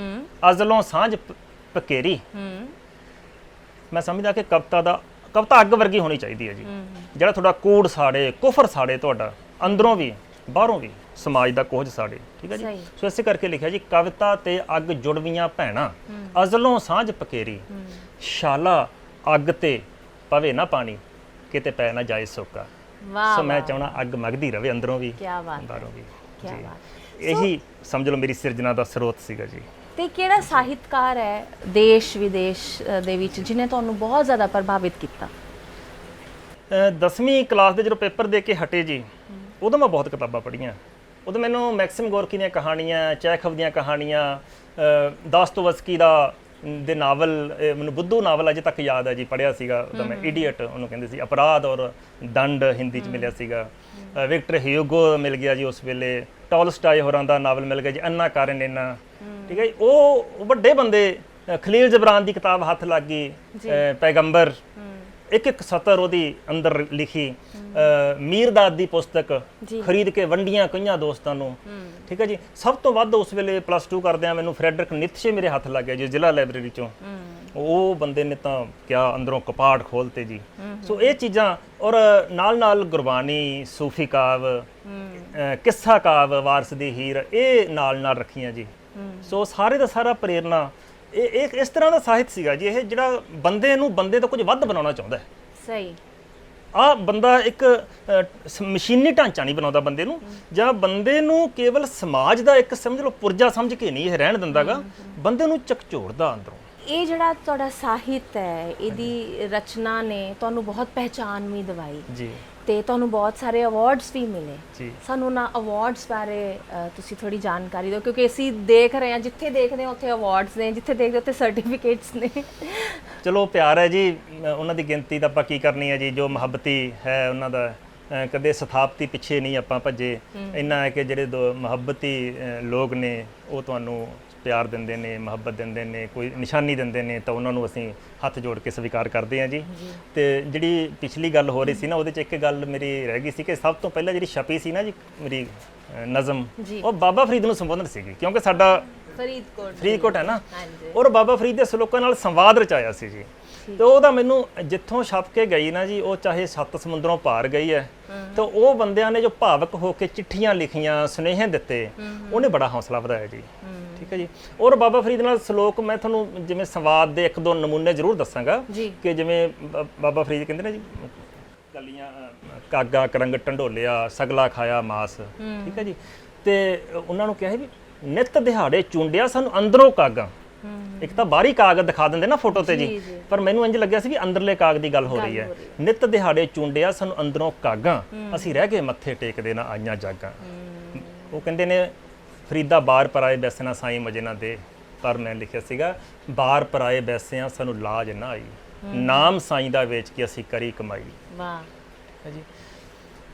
ਅਜ਼ਲੋਂ ਸਾਂਝ ਪਕੇਰੀ। ਮੈਂ ਸਮਝਦਾ ਕਿ ਕਵਿਤਾ ਅੱਗ ਵਰਗੀ ਹੋਣੀ ਚਾਹੀਦੀ ਹੈ ਜੀ, ਜਿਹੜਾ ਤੁਹਾਡਾ ਕੂੜ ਸਾੜੇ, ਕੁਫਰ ਸਾੜੇ, ਤੁਹਾਡਾ ਅੰਦਰੋਂ ਵੀ ਬਾਹਰੋਂ ਵੀ, ਸਮਾਜ ਦਾ ਕੋਝ ਸਾੜੇ, ਠੀਕ ਹੈ ਜੀ। ਸੋ ਇਸੇ ਕਰਕੇ ਲਿਖਿਆ ਜੀ, ਕਵਿਤਾ ਤੇ ਅੱਗ ਜੁੜਵੀਆਂ ਭੈਣਾਂ, ਅਜ਼ਲੋਂ ਸਾਂਝ ਪਕੇਰੀ, ਸ਼ਾਲਾ ਅੱਗ ਤੇ ਪਵੇ ਨਾ ਪਾਣੀ, ਕਿਤੇ ਪੈ ਨਾ ਜਾਏ ਸੋਕਾ। ਸੋ ਮੈਂ ਚਾਹਣਾ ਅੱਗ ਮਗਦੀ ਰਵੇ ਅੰਦਰੋਂ ਵੀ ਬਾਹਰੋਂ ਵੀ। ਇਹੀ ਸਮਝ ਲਓ ਮੇਰੀ ਸਿਰਜਣਾ ਦਾ ਸਰੋਤ ਸੀਗਾ ਜੀ। ਤੇ ਕਿਹੜਾ ਸਾਹਿਤਕਾਰ ਹੈ ਦੇਸ਼ ਵਿਦੇਸ਼ ਦੇ ਵਿੱਚ ਜਿਹਨੇ ਤੁਹਾਨੂੰ ਬਹੁਤ ਜ਼ਿਆਦਾ ਪ੍ਰਭਾਵਿਤ ਕੀਤਾ? 10ਵੀਂ ਕਲਾਸ ਦੇ ਜਦੋਂ ਪੇਪਰ ਦੇ ਕੇ ਹਟੇ ਜੀ, ਉਦੋਂ ਮੈਂ ਬਹੁਤ ਕਿਤਾਬਾਂ ਪੜ੍ਹੀਆਂ। ਉਦੋਂ ਮੈਨੂੰ ਮੈਕਸਿਮ ਗੋਰਕੀ ਦੀਆਂ ਕਹਾਣੀਆਂ, ਚੈਖਵ ਦੀਆਂ ਕਹਾਣੀਆਂ, ਦਾਸਤੋਵਸਕੀ ਦੇ ਨਾਵਲ, ਮੈਨੂੰ ਬੁੱਧੂ ਨਾਵਲ ਅਜੇ ਤੱਕ ਯਾਦ ਹੈ ਜੀ, ਪੜ੍ਹਿਆ ਸੀਗਾ ਉਦੋਂ ਮੈਂ। ਇਡੀਅਟ ਉਹਨੂੰ ਕਹਿੰਦੇ ਸੀ, ਅਪਰਾਧ ਔਰ ਦੰਡ ਹਿੰਦੀ 'ਚ ਮਿਲਿਆ ਸੀਗਾ। ਵਿਕਟਰ ਹਿਊਗੋ ਮਿਲ ਗਿਆ ਜੀ ਉਸ ਵੇਲੇ, ਟੋਲਸਟਾਏ ਹੋਰਾਂ ਦਾ ਨਾਵਲ ਮਿਲ ਗਿਆ ਜੀ, ਅੰਨਾ ਕਾਰੇਨਿਨਾ, ਠੀਕ ਹੈ ਜੀ। ਉਹ ਵੱਡੇ ਬੰਦੇ, ਖਲੀਲ ਜਬਰਾਨ ਦੀ ਕਿਤਾਬ ਹੱਥ ਲੱਗ ਗਈ, ਪੈਗੰਬਰ, ਇੱਕ ਇੱਕ ਸਤਰ ਉਹਦੀ ਅੰਦਰ ਲਿਖੀ ਮੀਰਦਾਦ ਦੀ ਪੁਸਤਕ ਖਰੀਦ ਕੇ ਵੰਡੀਆਂ ਕਈਆਂ ਦੋਸਤਾਂ ਨੂੰ। ਠੀਕ ਹੈ ਜੀ। ਸਭ ਤੋਂ ਵੱਧ ਉਸ ਵੇਲੇ +2 ਕਰਦਿਆਂ ਮੈਨੂੰ ਫਰੈਡਰਿਕ ਨੀਤਸ਼ੇ ਮੇਰੇ ਹੱਥ ਲੱਗ ਗਿਆ ਜੀ, ਜ਼ਿਲ੍ਹਾ ਲਾਇਬ੍ਰੇਰੀ ਚੋਂ। ਉਹ ਬੰਦੇ ਨੇ ਤਾਂ ਕਿਆ ਅੰਦਰੋਂ ਕਪਾਟ ਖੋਲਤੇ ਜੀ। ਸੋ ਇਹ ਚੀਜ਼ਾਂ, ਔਰ ਨਾਲ ਨਾਲ ਗੁਰਬਾਣੀ, ਸੂਫੀ ਕਾਵ, ਕਿੱਸਾ ਕਾਵ, ਵਾਰਸ ਦੀ ਹੀਰ, ਇਹ ਨਾਲ ਨਾਲ ਰੱਖੀਆਂ ਜੀ। ਸੋ ਸਾਰੇ ਦਾ ਸਾਰਾ ਪ੍ਰੇਰਨਾ ਇਹ ਇਸ ਤਰ੍ਹਾਂ ਦਾ ਸਾਹਿਤ ਸੀਗਾ ਜੀ, ਇਹ ਜਿਹੜਾ ਬੰਦੇ ਨੂੰ ਬੰਦੇ ਤੋਂ ਕੁਝ ਵੱਧ ਬਣਾਉਣਾ ਚਾਹੁੰਦਾ ਹੈ। ਸਹੀ। ਆ ਬੰਦਾ ਇੱਕ ਮਸ਼ੀਨੀ ਢਾਂਚਾ ਨਹੀਂ ਬਣਾਉਂਦਾ ਬੰਦੇ ਨੂੰ, ਜਾਂ ਬੰਦੇ ਨੂੰ ਕੇਵਲ ਸਮਾਜ ਦਾ ਇੱਕ ਸਮਝ ਲਓ ਪੁਰਜਾ ਸਮਝ ਕੇ ਨਹੀਂ ਇਹ ਰਹਿਣ ਦਿੰਦਾਗਾ, ਬੰਦੇ ਨੂੰ ਝਕਝੋੜਦਾ ਅੰਦਰੋਂ। ਇਹ ਜਿਹੜਾ ਤੁਹਾਡਾ ਸਾਹਿਤ ਹੈ, ਇਹਦੀ ਰਚਨਾ ਨੇ ਤੁਹਾਨੂੰ ਬਹੁਤ ਪਹਿਚਾਨ ਵੀ ਦਿਵਾਈ ਜੀ, ਤੇ ਤੁਹਾਨੂੰ ਬਹੁਤ ਸਾਰੇ ਅਵਾਰਡਸ ਵੀ ਮਿਲੇ ਜੀ। ਸਾਨੂੰ ਨਾ ਅਵਾਰਡਸ ਬਾਰੇ ਤੁਸੀਂ ਥੋੜੀ ਜਾਣਕਾਰੀ ਦਿਓ, ਕਿਉਂਕਿ ਅਸੀਂ ਦੇਖ ਰਹੇ ਹਾਂ, ਜਿੱਥੇ ਦੇਖਦੇ ਹਾਂ ਉੱਥੇ ਅਵਾਰਡਸ ਨੇ, ਜਿੱਥੇ ਦੇਖਦੇ ਉੱਥੇ ਸਰਟੀਫਿਕੇਟਸ ਨੇ। ਚਲੋ ਪਿਆਰ ਹੈ ਜੀ, ਉਹਨਾਂ ਦੀ ਗਿਣਤੀ ਤਾਂ ਆਪਾਂ ਕੀ ਕਰਨੀ ਹੈ ਜੀ, ਜੋ ਮੁਹੱਬਤੀ ਹੈ ਉਹਨਾਂ ਦਾ ਕਦੇ ਸਥਾਪਤੀ ਪਿੱਛੇ ਨਹੀਂ ਆਪਾਂ ਭੱਜੇ। ਇੰਨਾ ਹੈ ਕਿ ਜਿਹੜੇ ਦੋ ਮੁਹੱਬਤੀ ਲੋਕ ਨੇ ਉਹ ਤੁਹਾਨੂੰ ਪਿਆਰ ਦਿੰਦੇ ਨੇ, ਮੁਹੱਬਤ ਦਿੰਦੇ ਨੇ, ਕੋਈ ਨਿਸ਼ਾਨੀ ਦਿੰਦੇ ਨੇ, ਤਾਂ ਉਹਨਾਂ ਨੂੰ ਅਸੀਂ ਹੱਥ ਜੋੜ ਕੇ ਸਵੀਕਾਰ ਕਰਦੇ ਹਾਂ ਜੀ। ਤੇ ਜਿਹੜੀ ਪਿਛਲੀ ਗੱਲ ਹੋ ਰਹੀ ਸੀ ਨਾ, ਉਹਦੇ 'ਚ ਇੱਕ ਗੱਲ ਮੇਰੀ ਰਹਿ ਗਈ ਸੀ ਕਿ ਸਭ ਤੋਂ ਪਹਿਲਾਂ ਜਿਹੜੀ ਛਪੀ ਸੀ ਨਾ ਜੀ ਮੇਰੀ ਨਜ਼ਮ, ਉਹ ਬਾਬਾ ਫਰੀਦ ਨੂੰ ਸੰਬੋਧਨ ਸੀਗੀ, ਕਿਉਂਕਿ ਸਾਡਾ ਫਰੀਦਕੋਟ ਹੈ ਨਾ, ਔਰ ਬਾਬਾ ਫਰੀਦ ਦੇ ਸਲੋਕਾਂ ਨਾਲ ਸੰਵਾਦ ਰਚਾਇਆ ਸੀ ਜੀ। ਤੇ ਉਹਦਾ ਮੈਨੂੰ ਜਿੱਥੋਂ ਛਪ ਕੇ ਗਈ ਨਾ ਜੀ, ਉਹ ਚਾਹੇ 7 ਸਮੁੰਦਰੋਂ ਪਾਰ ਗਈ ਹੈ, ਤਾਂ ਉਹ ਬੰਦਿਆਂ ਨੇ ਜੋ ਭਾਵਕ ਹੋ ਕੇ ਚਿੱਠੀਆਂ ਲਿਖੀਆਂ, ਸੁਨੇਹੇ ਦਿੱਤੇ, ਉਹਨੇ ਬੜਾ ਹੌਸਲਾ ਵਧਾਇਆ ਜੀ। ਠੀਕ ਹੈ ਜੀ। ਔਰ ਬਾਬਾ ਫਰੀਦ ਨਾਲ ਸਲੋਕ ਮੈਂ ਤੁਹਾਨੂੰ ਜਿਵੇਂ ਸੰਵਾਦ ਦੇ 1-2 ਨਮੂਨੇ ਜ਼ਰੂਰ ਦੱਸਾਂਗਾ ਕਿ ਜਿਵੇਂ ਬਾਬਾ ਫਰੀਦ ਕਹਿੰਦੇ ਨੇ ਜੀ, ਕਲੀਆਂ ਕਾਗਾ ਕਰੰਗ ਢੰਡੋਲਿਆ, ਸਗਲਾ ਖਾਇਆ ਮਾਸ। ਠੀਕ ਹੈ ਜੀ। ਤੇ ਉਹਨਾਂ ਨੂੰ ਕਿਹਾ ਵੀ ਨਿੱਤ ਦਿਹਾੜੇ ਚੁੰਡਿਆ ਸਾਨੂੰ ਅੰਦਰੋਂ ਕਾਗਾ। ਇੱਕ ਤਾਂ ਬਾਹਰੀ ਕਾਗਜ਼ ਦਿਖਾ ਦਿੰਦੇ ਨਾ ਫੋਟੋ ਤੇ ਜੀ, ਪਰ ਮੈਨੂੰ ਇੰਜ ਲੱਗਿਆ ਸੀ ਵੀ ਅੰਦਰਲੇ ਕਾਗਜ਼ ਦੀ ਗੱਲ ਹੋ ਰਹੀ ਹੈ। ਨਿੱਤ ਦਿਹਾੜੇ ਚੁੰਡਿਆ ਸਾਨੂੰ ਅੰਦਰੋਂ ਕਾਗਾ, ਅਸੀਂ ਰਹਿ ਗਏ ਮੱਥੇ ਟੇਕਦੇ ਨਾ ਆਈਆਂ ਜਾਗਾਂ। ਉਹ ਕਹਿੰਦੇ ਨੇ ਫਰੀਦਾ ਬਾਰ ਪਰਾਏ ਬੈਸਣਾ ਸਾਈਂ ਮਜੇ ਨਾ ਦੇ, ਪਰ ਮੈਂ ਲਿਖਿਆ ਸੀਗਾ ਬਾਰ ਪਰਾਏ ਬੈਸਿਆਂ ਸਾਨੂੰ ਲਾਜ ਨਾ ਆਈ, ਨਾਮ ਸਾਈਂ ਦਾ ਵੇਚ ਕੇ ਅਸੀਂ ਕਰੀ ਕਮਾਈ। ਵਾਹ ਹੈ ਜੀ।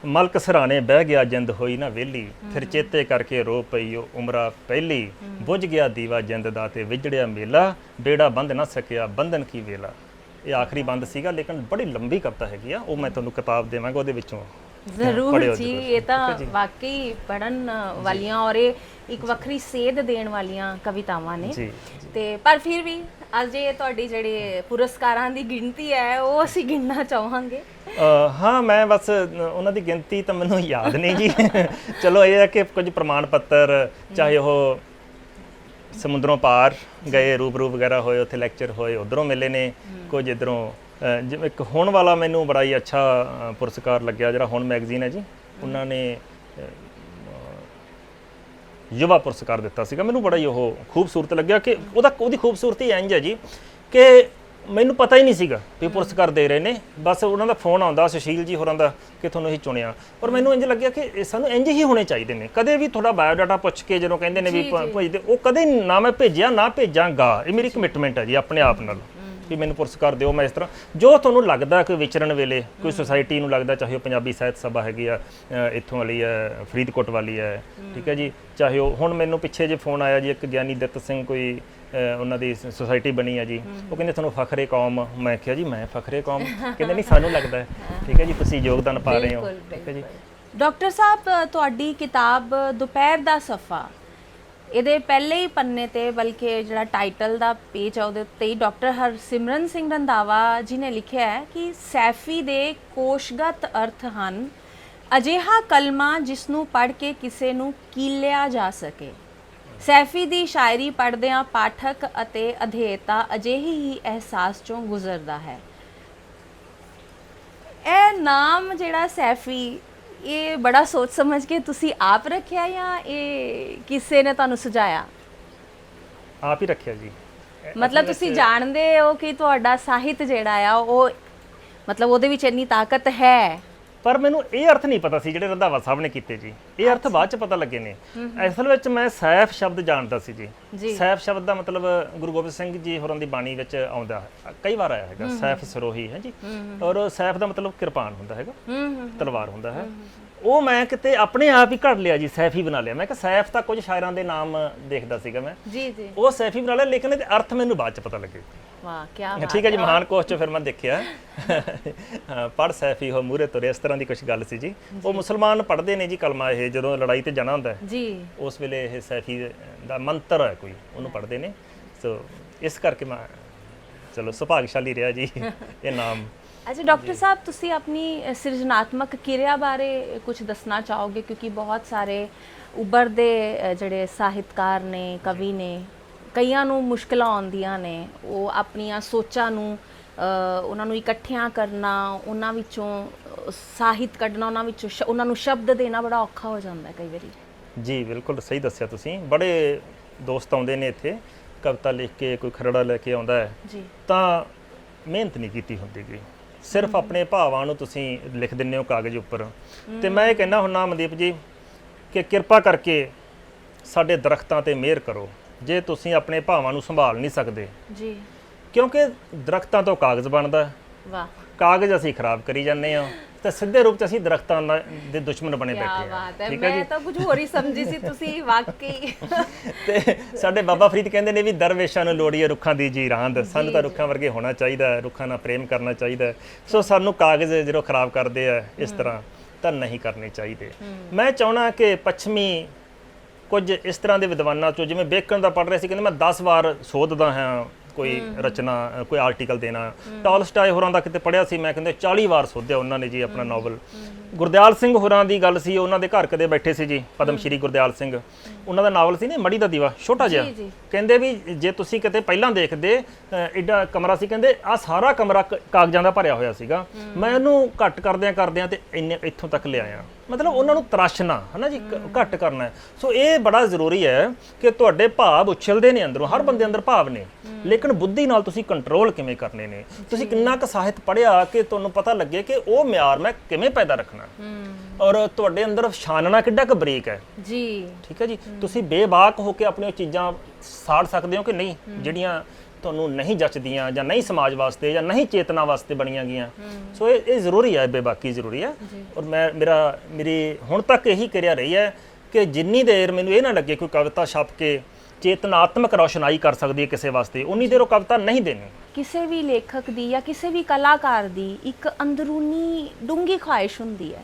ਮਲਕ ਸਰਾਣੇ ਬਹਿ ਗਿਆ ਜਿੰਦ ਹੋਈ ਨਾ ਵਿਹਲੀ, ਫਿਰ ਚੇਤੇ ਕਰਕੇ ਰੋ ਪਈ ਉਹ ਉਮਰਾ ਪਹਿਲੀ, ਬੁੱਝ ਗਿਆ ਦੀਵਾ ਜਿੰਦ ਦਾ ਤੇ ਵਿਜੜਿਆ ਮੇਲਾ, ਬੇੜਾ ਬੰਦ ਨਾ ਸਕਿਆ ਬੰਧਨ ਕੀ ਵੇਲਾ। ਇਹ ਆਖਰੀ ਬੰਦ ਸੀਗਾ, ਲੇਕਿਨ ਬੜੀ ਲੰਬੀ ਕਵਿਤਾ ਹੈਗੀ ਆ, ਉਹ ਮੈਂ ਤੁਹਾਨੂੰ ਕਿਤਾਬ ਦੇਵਾਂਗਾ, ਉਹਦੇ ਵਿੱਚੋਂ ਜ਼ਰੂਰ ਜੀ। ਇਹ ਤਾਂ ਵਾਕਈ ਪੜਨ ਵਾਲੀਆਂ ਔਰ ਇਹ ਇੱਕ ਵੱਖਰੀ ਸੇਧ ਦੇਣ ਵਾਲੀਆਂ ਕਵਿਤਾਵਾਂ ਨੇ। ਤੇ ਪਰ ਫਿਰ ਵੀ ਅੱਜ ਇਹ ਤੁਹਾਡੀ ਜਿਹੜੇ ਪੁਰਸਕਾਰਾਂ ਦੀ ਗਿਣਤੀ ਹੈ ਉਹ ਅਸੀਂ ਗਿਣਨਾ ਚਾਹਾਂਗੇ। ਹਾਂ, ਮੈਂ ਬਸ ਉਹਨਾਂ ਦੀ ਗਿਣਤੀ ਤਾਂ ਮੈਨੂੰ ਯਾਦ ਨਹੀਂ ਜੀ। ਚਲੋ ਇਹ ਹੈ ਕਿ ਕੁਝ ਪ੍ਰਮਾਣ ਪੱਤਰ, ਚਾਹੇ ਉਹ ਸਮੁੰਦਰੋਂ ਪਾਰ ਗਏ, ਰੂਬਰੂ ਵਗੈਰਾ ਹੋਏ, ਉੱਥੇ ਲੈਕਚਰ ਹੋਏ, ਉੱਧਰੋਂ ਮਿਲੇ ਨੇ, ਕੁਝ ਇੱਧਰੋਂ। ਜਿਵੇਂ ਇੱਕ ਹੁਣ ਵਾਲਾ ਮੈਨੂੰ ਬੜਾ ਹੀ ਅੱਛਾ ਪੁਰਸਕਾਰ ਲੱਗਿਆ, ਜਿਹੜਾ ਹੁਣ ਮੈਗਜ਼ੀਨ ਹੈ ਜੀ, ਉਹਨਾਂ ਨੇ ਯੁਵਾ ਪੁਰਸਕਾਰ ਦਿੱਤਾ ਸੀਗਾ। ਮੈਨੂੰ ਬੜਾ ਹੀ ਉਹ ਖੂਬਸੂਰਤ ਲੱਗਿਆ ਕਿ ਉਹਦੀ ਖੂਬਸੂਰਤੀ ਇੰਝ ਹੈ ਜੀ ਕਿ ਮੈਨੂੰ ਪਤਾ ਹੀ ਨਹੀਂ ਸੀਗਾ ਵੀ ਪੁਰਸਕਾਰ ਦੇ ਰਹੇ ਨੇ। ਬਸ ਉਹਨਾਂ ਦਾ ਫੋਨ ਆਉਂਦਾ ਸੁਸ਼ੀਲ ਜੀ ਹੋਰਾਂ ਦਾ ਕਿ ਤੁਹਾਨੂੰ ਅਸੀਂ ਚੁਣਿਆ, ਔਰ ਮੈਨੂੰ ਇੰਝ ਲੱਗਿਆ ਕਿ ਸਾਨੂੰ ਇੰਝ ਹੀ ਹੋਣੇ ਚਾਹੀਦੇ ਨੇ। ਕਦੇ ਵੀ ਤੁਹਾਡਾ ਬਾਇਓਡਾਟਾ ਪੁੱਛ ਕੇ ਜਦੋਂ ਕਹਿੰਦੇ ਨੇ ਵੀ ਭੇਜਦੇ, ਉਹ ਕਦੇ ਨਾ ਮੈਂ ਭੇਜਿਆ ਨਾ ਭੇਜਾਂਗਾ। ਇਹ ਮੇਰੀ ਕਮਿਟਮੈਂਟ ਹੈ ਜੀ ਆਪਣੇ ਆਪ ਨਾਲ ਵੀ ਮੈਨੂੰ ਪੁਰਸਕਾਰ ਦਿਓ। ਮੈਂ ਇਸ ਤਰ੍ਹਾਂ ਜੋ ਤੁਹਾਨੂੰ ਲੱਗਦਾ ਕਿ ਵਿਚਰਨ ਵੇਲੇ ਕੋਈ ਸੁਸਾਇਟੀ ਨੂੰ ਲੱਗਦਾ, ਚਾਹੇ ਉਹ ਪੰਜਾਬੀ ਸਾਹਿਤ ਸਭਾ ਹੈਗੀ ਆ ਇੱਥੋਂ ਵਾਲੀ ਹੈ, ਫਰੀਦਕੋਟ ਵਾਲੀ ਹੈ, ਠੀਕ ਹੈ ਜੀ, ਚਾਹੇ ਉਹ ਹੁਣ ਮੈਨੂੰ ਪਿੱਛੇ ਜੇ ਫੋਨ ਆਇਆ ਜੀ, ਇੱਕ ਗਿਆਨੀ ਦਿੱਤ ਸਿੰਘ ਕੋਈ ਉਹਨਾਂ ਦੀ ਸੁਸਾਇਟੀ ਬਣੀ ਹੈ ਜੀ, ਉਹ ਕਹਿੰਦੇ ਤੁਹਾਨੂੰ ਫਖਰੇ ਕੌਮ। ਮੈਂ ਕਿਹਾ ਜੀ ਮੈਂ ਫਖਰੇ ਕੌਮ? ਕਹਿੰਦੇ ਨਹੀਂ, ਸਾਨੂੰ ਲੱਗਦਾ ਹੈ। ਠੀਕ ਹੈ ਜੀ, ਤੁਸੀਂ ਯੋਗਦਾਨ ਪਾ ਰਹੇ ਹੋ। ਠੀਕ ਹੈ ਜੀ। ਡਾਕਟਰ ਸਾਹਿਬ, ਤੁਹਾਡੀ ਕਿਤਾਬ ਦੁਪਹਿਰ ਦਾ ਸਫ਼ਾ, ਇਹਦੇ ਪਹਿਲੇ ਹੀ ਪੰਨੇ ਤੇ, ਬਲਕਿ ਜਿਹੜਾ ਟਾਈਟਲ ਦਾ ਪੇਜ ਆ ਉਹਦੇ ਉੱਤੇ ਹੀ ਡਾਕਟਰ ਹਰਸਿਮਰਨ ਸਿੰਘ ਰੰਧਾਵਾ ਜੀ ਨੇ ਲਿਖਿਆ ਹੈ ਕਿ ਸੈਫੀ ਦੇ ਕੋਸ਼ਗਤ ਅਰਥ ਹਨ ਅਜਿਹਾ ਕਲਮਾ ਜਿਸ ਨੂੰ ਪੜ੍ਹ ਕੇ ਕਿਸੇ ਨੂੰ ਕੀਲਿਆ ਜਾ ਸਕੇ। ਸੈਫੀ ਦੀ ਸ਼ਾਇਰੀ ਪੜ੍ਹਦਿਆਂ ਪਾਠਕ ਅਤੇ ਅਧਿਏਤਾ ਅਜਿਹੀ ਹੀ ਅਹਿਸਾਸ ਚੋਂ ਗੁਜ਼ਰਦਾ ਹੈ। ਇਹ ਨਾਮ ਜਿਹੜਾ ਸੈਫੀ, ਇਹ ਬੜਾ ਸੋਚ ਸਮਝ ਕੇ ਤੁਸੀਂ ਆਪ ਰੱਖਿਆ ਜਾਂ ਇਹ ਕਿਸੇ ਨੇ ਤੁਹਾਨੂੰ ਸੁਝਾਇਆ? ਆਪ ਹੀ ਰੱਖਿਆ ਜੀ। ਮਤਲਬ ਤੁਸੀਂ ਜਾਣਦੇ ਹੋ ਕਿ ਤੁਹਾਡਾ ਸਾਹਿਤ ਜਿਹੜਾ ਆ ਉਹ ਮਤਲਬ ਉਹਦੇ ਵਿੱਚ ਇੰਨੀ ਤਾਕਤ ਹੈ, ਪਰ ਮੈਨੂੰ ਇਹ ਅਰਥ ਨਹੀਂ ਪਤਾ ਸੀ ਜਿਹੜੇ ਰੰਧਾਵਾ ਸਾਹਿਬ ਨੇ ਕੀਤੇ ਜੀ। ਇਹ ਅਰਥ ਬਾਅਦ ਚ ਪਤਾ ਲੱਗੇ ਨੇ। ਅਸਲ ਵਿੱਚ ਮੈਂ ਸੈਫ ਸ਼ਬਦ ਜਾਣਦਾ ਸੀ ਜੀ। ਸੈਫ ਸ਼ਬਦ ਦਾ ਮਤਲਬ ਗੁਰੂ ਗੋਬਿੰਦ ਸਿੰਘ ਜੀ ਹੋਰਾਂ ਦੀ ਬਾਣੀ ਵਿੱਚ ਆਉਂਦਾ ਹੈ, ਕਈ ਵਾਰ ਆਇਆ ਹੈਗਾ, ਸੈਫ ਸਰੋਹੀ ਹੈ ਜੀ। ਔਰ ਸੈਫ ਦਾ ਮਤਲਬ ਕਿਰਪਾਨ ਹੁੰਦਾ ਹੈਗਾ, ਤਲਵਾਰ ਹੁੰਦਾ ਹੈ। ਉਹ ਮੈਂ ਕਿਤੇ ਆਪਣੇ ਆਪ ਹੀ ਘੜ ਲਿਆ ਜੀ, ਸੈਫ ਹੀ ਬਣਾ ਲਿਆ। ਮੈਂ ਕਿਹਾ ਸੈਫ ਤਾਂ ਕੁਝ ਸ਼ਾਇਰਾਂ ਦੇ ਨਾਮ ਦੇਖਦਾ ਸੀਗਾ ਮੈਂ, ਜੀ ਜੀ, ਉਹ ਸੈਫ ਹੀ ਬਣਾ ਲਿਆ, ਲੇਕਿਨ ਇਹਦੇ ਅਰਥ ਮੈਨੂੰ ਬਾਅਦ ਚ ਪਤਾ ਲੱਗੇ। ਵਾਹ ਕੀ ਬਾਤ। ਠੀਕ ਹੈ ਜੀ, ਮਹਾਨ ਕੋਸ਼ ਚ ਫਿਰ ਮੈਂ ਦੇਖਿਆ ਪੜ੍ਹ ਸੈਫੀ ਹੋ ਮੂਹਰੇ ਤੁਰੇ, ਇਸ ਤਰ੍ਹਾਂ ਦੀ ਕੁਝ ਗੱਲ ਸੀ ਜੀ। ਉਹ ਮੁਸਲਮਾਨ ਪੜ੍ਹਦੇ ਨੇ ਜੀ ਕਲਮਾ, ਇਹ ਜਦੋਂ ਲੜਾਈ ਤੇ ਜਾਣਾ ਹੁੰਦਾ ਜੀ, ਉਸ ਵੇਲੇ ਇਹ ਸੈਫੀ ਦਾ ਮੰਤਰ ਹੈ ਕੋਈ, ਉਹਨੂੰ ਪੜ੍ਹਦੇ ਨੇ। ਸੋ ਇਸ ਕਰਕੇ ਮੈਂ ਚਲੋ ਸੁਭਾਗਸ਼ਾਲੀ ਰਿਹਾ ਜੀ ਇਹ ਨਾਮ। ਅੱਛਾ ਡਾਕਟਰ ਸਾਹਿਬ, ਤੁਸੀਂ ਆਪਣੀ ਸਿਰਜਣਾਤਮਕ ਕਿਰਿਆ ਬਾਰੇ ਕੁਝ ਦੱਸਣਾ ਚਾਹੋਗੇ? ਕਿਉਂਕਿ ਬਹੁਤ ਸਾਰੇ ਉੱਭਰਦੇ ਜਿਹੜੇ ਸਾਹਿਤਕਾਰ ਨੇ, ਕਵੀ ਨੇ, ਕਈਆਂ ਨੂੰ ਮੁਸ਼ਕਲਾਂ ਆਉਂਦੀਆਂ ਨੇ, ਉਹ ਆਪਣੀਆਂ ਸੋਚਾਂ ਨੂੰ ਉਹਨਾਂ ਨੂੰ ਇਕੱਠਿਆਂ ਕਰਨਾ, ਉਹਨਾਂ ਵਿੱਚੋਂ ਸਾਹਿਤ ਕੱਢਣਾ, ਉਹਨਾਂ ਵਿੱਚੋਂ ਉਹਨਾਂ ਨੂੰ ਸ਼ਬਦ ਦੇਣਾ ਬੜਾ ਔਖਾ ਹੋ ਜਾਂਦਾ ਕਈ ਵਾਰੀ। ਜੀ ਬਿਲਕੁਲ ਸਹੀ ਦੱਸਿਆ ਤੁਸੀਂ। ਬੜੇ ਦੋਸਤ ਆਉਂਦੇ ਨੇ ਇੱਥੇ, ਕਵਿਤਾ ਲਿਖ ਕੇ ਕੋਈ ਖਰੜਾ ਲੈ ਕੇ ਆਉਂਦਾ ਹੈ ਜੀ, ਤਾਂ ਮਿਹਨਤ ਨਹੀਂ ਕੀਤੀ ਹੁੰਦੀ ਗੀ, ਸਿਰਫ ਆਪਣੇ ਭਾਵਾਂ ਨੂੰ ਤੁਸੀਂ ਲਿਖ ਦਿੰਦੇ ਹੋ ਕਾਗਜ਼ ਉੱਪਰ। ਤੇ ਮੈਂ ਇਹ ਕਹਿੰਦਾ ਹੁੰਨਾ ਮਨਦੀਪ ਜੀ ਕਿ ਕਿਰਪਾ ਕਰਕੇ ਸਾਡੇ ਦਰਖਤਾਂ ਤੇ ਮਿਹਰ ਕਰੋ, ਜੇ ਤੁਸੀਂ ਆਪਣੇ ਭਾਵਾਂ ਨੂੰ ਸੰਭਾਲ ਨਹੀਂ ਸਕਦੇ, ਜੀ, ਕਿਉਂਕਿ ਦਰਖਤਾਂ ਤੋਂ ਕਾਗਜ਼ ਬਣਦਾ, ਵਾਹ ਕਾਗਜ਼ ਅਸੀਂ ਖਰਾਬ ਕਰੀ ਜਾਂਦੇ ਹਾਂ, ਤੇ ਸਿੱਧੇ ਰੂਪ 'ਚ ਅਸੀਂ ਦਰਖਤਾਂ ਦੇ ਦੁਸ਼ਮਣ ਬਣੇ ਬੈਠੇ ਕੀ ਬਾਤ ਹੈ। ਠੀਕ ਹੈ ਮੈਂ ਜੀ। ਤਾਂ ਕੁਝ ਹੋਰ ਹੀ ਸਮਝੀ ਸੀ, ਤੁਸੀਂ ਵਾਕਈ। ਤੇ ਸਾਡੇ ਬਾਬਾ ਫਰੀਦ ਕਹਿੰਦੇ ਨੇ ਵੀ ਦਰਵੇਸ਼ਾਂ ਨੂੰ ਲੋੜੀਏ ਰੁੱਖਾਂ ਦੀ ਜੀ ਰਾਂਦ, ਸਾਨੂੰ ਤਾਂ ਰੁੱਖਾਂ ਵਰਗੇ ਹੋਣਾ ਚਾਹੀਦਾ ਹੈ, ਰੁੱਖਾਂ ਨਾਲ ਪ੍ਰੇਮ ਕਰਨਾ ਚਾਹੀਦਾ ਹੈ। ਸੋ ਸਾਨੂੰ ਕਾਗਜ਼ ਜਦੋਂ ਖਰਾਬ ਕਰਦੇ ਆ ਇਸ ਤਰ੍ਹਾਂ ਤਾਂ ਨਹੀਂ ਕਰਨੇ ਚਾਹੀਦੇ। ਮੈਂ ਚਾਹਣਾ ਕਿ ਪੱਛਮੀ ਕੁਝ ਇਸ ਤਰ੍ਹਾਂ ਦੇ ਵਿਦਵਾਨਾਂ ਚੋਂ, ਜਿਵੇਂ ਬੇਕਨ ਦਾ ਪੜ੍ਹ ਰਹੇ ਸੀ, ਕਹਿੰਦੇ ਮੈਂ 10 ਵਾਰ ਸੋਧਦਾ ਹਾਂ ਕੋਈ ਰਚਨਾ, ਕੋਈ ਆਰਟੀਕਲ ਦੇਣਾ। ਟਾਲਸਟਾਏ ਹੋਰਾਂ ਦਾ ਕਿਤੇ ਪੜ੍ਹਿਆ ਸੀ ਮੈਂ, ਕਹਿੰਦੇ 40 ਵਾਰ ਸੋਧਿਆ ਉਹਨਾਂ ਨੇ ਜੀ ਆਪਣਾ ਨਾਵਲ। ਗੁਰਦਿਆਲ ਸਿੰਘ ਹੋਰਾਂ ਦੀ ਗੱਲ ਸੀ, ਉਹਨਾਂ ਦੇ ਘਰ ਕਦੇ ਬੈਠੇ ਸੀ ਜੀ, ਪਦਮ ਸ਼੍ਰੀ ਗੁਰਦਿਆਲ ਸਿੰਘ, ਉਹਨਾਂ ਦਾ ਨਾਵਲ ਸੀ ਨਾ ਮੜੀ ਦਾ ਦੀਵਾ, ਛੋਟਾ ਜਿਹਾ। ਕਹਿੰਦੇ ਵੀ ਜੇ ਤੁਸੀਂ ਕਿਤੇ ਪਹਿਲਾਂ ਦੇਖਦੇ, ਐਡਾ ਕਮਰਾ ਸੀ, ਕਹਿੰਦੇ ਆ ਸਾਰਾ ਕਮਰਾ ਕਾਗਜ਼ਾਂ ਦਾ ਭਰਿਆ ਹੋਇਆ ਸੀਗਾ, ਮੈਂ ਉਹਨੂੰ ਘੱਟ ਕਰਦਿਆਂ ਤੇ ਇੰਨੇ ਇੱਥੋਂ ਤੱਕ ਲਿਆਇਆ। ਮਤਲਬ ਉਹਨਾਂ ਨੂੰ ਤਰਾਸ਼ਣਾ ਹੈ ਨਾ ਜੀ, ਘੱਟ ਕਰਨਾ। ਸੋ ਇਹ ਬੜਾ ਜ਼ਰੂਰੀ ਹੈ ਕਿ ਤੁਹਾਡੇ ਭਾਵ ਉਛਲਦੇ ਨੇ ਅੰਦਰੋਂ, ਹਰ ਬੰਦੇ ਅੰਦਰ ਭਾਵ ਨੇ, ਲੇਕਿਨ ਬੁੱਧੀ ਨਾਲ ਤੁਸੀਂ ਕੰਟਰੋਲ ਕਿਵੇਂ ਕਰਨੇ ਨੇ। ਤੁਸੀਂ ਕਿੰਨਾ ਕੁ ਸਾਹਿਤ ਪੜ੍ਹਿਆ ਕਿ ਤੁਹਾਨੂੰ ਪਤਾ ਲੱਗੇ ਕਿ ਉਹ ਮਿਆਰ ਮੈਂ ਕਿਵੇਂ ਪੈਦਾ ਰੱਖਣਾ, ਔਰ ਤੁਹਾਡੇ ਅੰਦਰ ਛਾਨਣਾ ਕਿੱਡਾ ਕੁ ਬਰੀਕ ਹੈ ਜੀ। ਠੀਕ ਹੈ ਜੀ। ਤੁਸੀਂ ਬੇਬਾਕ ਹੋ ਕੇ ਆਪਣੀਆਂ ਚੀਜ਼ਾਂ ਸਾੜ ਸਕਦੇ ਹੋ ਕਿ ਨਹੀਂ, ਜਿਹੜੀਆਂ ਤੁਹਾਨੂੰ ਨਹੀਂ ਜੱਚਦੀਆਂ ਜਾਂ ਨਹੀਂ ਸਮਾਜ ਵਾਸਤੇ ਜਾਂ ਨਹੀਂ ਚੇਤਨਾ ਵਾਸਤੇ ਬਣੀਆਂ ਗਈਆਂ। ਸੋ ਇਹ ਜ਼ਰੂਰੀ ਹੈ, ਬੇਬਾਕੀ ਜ਼ਰੂਰੀ ਹੈ। ਔਰ ਮੇਰੀ ਹੁਣ ਤੱਕ ਇਹੀ ਕਿਰਿਆ ਰਹੀ ਹੈ ਕਿ ਜਿੰਨੀ ਦੇਰ ਮੈਨੂੰ ਇਹ ਨਾ ਲੱਗੇ ਕੋਈ ਕਵਿਤਾ ਛਪ ਕੇ ਚੇਤਨਾਤਮਕ ਰੌਸ਼ਨਾਈ ਕਰ ਸਕਦੀ ਹੈ ਕਿਸੇ ਵਾਸਤੇ, ਉਨੀ ਦੇਰ ਉਹ ਕਵਿਤਾ ਨਹੀਂ ਦੇਣੀ। ਕਿਸੇ ਵੀ ਲੇਖਕ ਦੀ ਜਾਂ ਕਿਸੇ ਵੀ ਕਲਾਕਾਰ ਦੀ ਇੱਕ ਅੰਦਰੂਨੀ ਡੂੰਘੀ ਖੁਆਇਸ਼ ਹੁੰਦੀ ਹੈ,